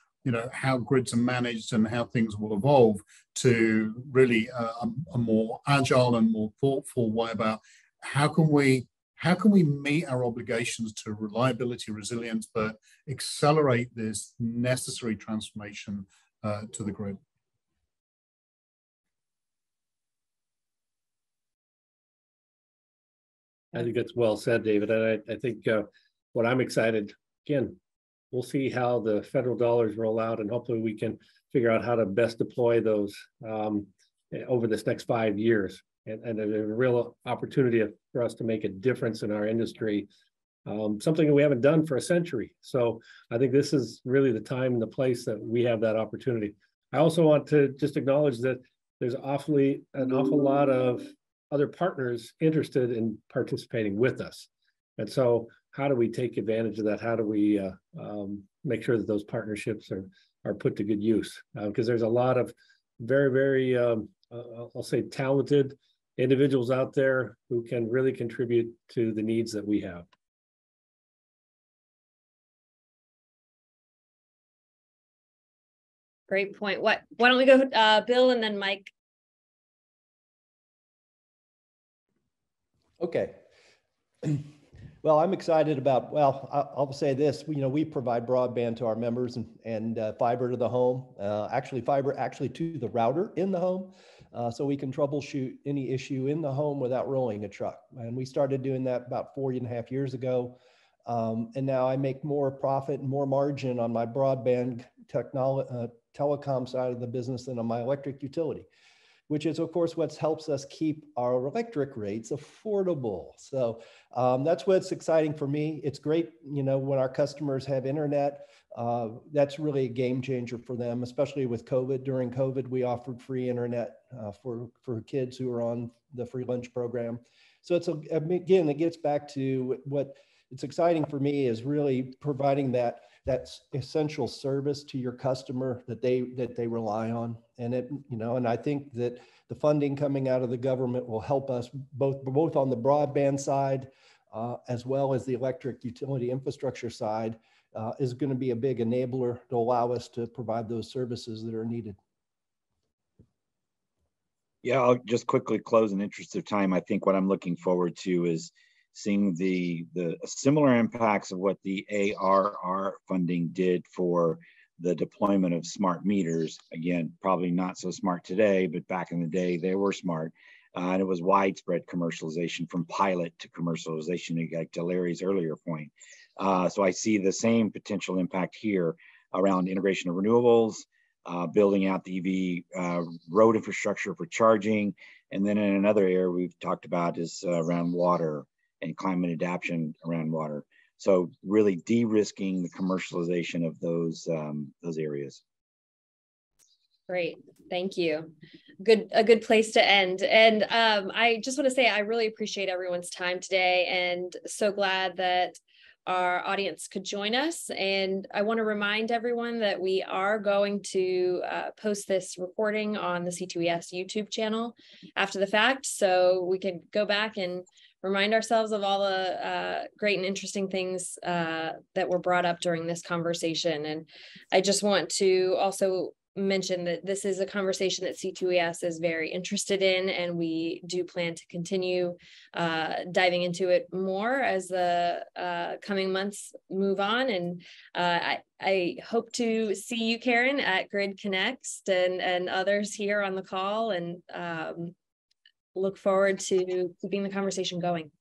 how grids are managed and how things will evolve to really a more agile and more thoughtful way about how can we meet our obligations to reliability, resilience, but accelerate this necessary transformation to the grid? I think that's well said, David. And I think what I'm excited, again, we'll see how the federal dollars roll out, and hopefully we can figure out how to best deploy those over this next 5 years. And there's a real opportunity for us to make a difference in our industry, something that we haven't done for a century. So I think this is really the time and the place that we have that opportunity. I also want to just acknowledge that there's an awful lot of other partners interested in participating with us. And so how do we take advantage of that? How do we make sure that those partnerships are put to good use? Because there's a lot of very, very, I'll say, talented individuals out there who can really contribute to the needs that we have. Great point. Why don't we go Bill and then Mike? Okay. Well, I'm excited about, well, I'll say this, we provide broadband to our members and fiber to the home, fiber to the router in the home. So we can troubleshoot any issue in the home without rolling a truck. And we started doing that about 4.5 years ago. And now I make more profit and more margin on my broadband telecom side of the business than on my electric utility, which is, of course, what helps us keep our electric rates affordable. So that's what's exciting for me. It's great, when our customers have internet. That's really a game changer for them, especially with COVID. During COVID, we offered free internet for kids who are on the free lunch program. So again, it gets back to what it's exciting for me is really providing that essential service to your customer that they rely on. And and I think that the funding coming out of the government will help us both on the broadband side as well as the electric utility infrastructure side is going to be a big enabler to allow us to provide those services that are needed. Yeah, I'll just quickly close in interest of time. I think what I'm looking forward to is seeing the similar impacts of what the ARR funding did for the deployment of smart meters. Again, probably not so smart today, but back in the day, they were smart. And it was widespread commercialization from pilot to commercialization, like to Larry's earlier point. So I see the same potential impact here around integration of renewables, building out the EV road infrastructure for charging. And then in another area we've talked about is around water and climate adaptation around water. So really de-risking the commercialization of those areas. Great, thank you. A good place to end. And I just want to say I really appreciate everyone's time today, and so glad that our audience could join us. And I want to remind everyone that we are going to post this recording on the C2ES YouTube channel after the fact, so we can go back and remind ourselves of all the great and interesting things that were brought up during this conversation. And I just want to also mention that this is a conversation that C2ES is very interested in, and we do plan to continue diving into it more as the coming months move on. And I hope to see you, Karen, at Grid Connects and others here on the call, and look forward to keeping the conversation going.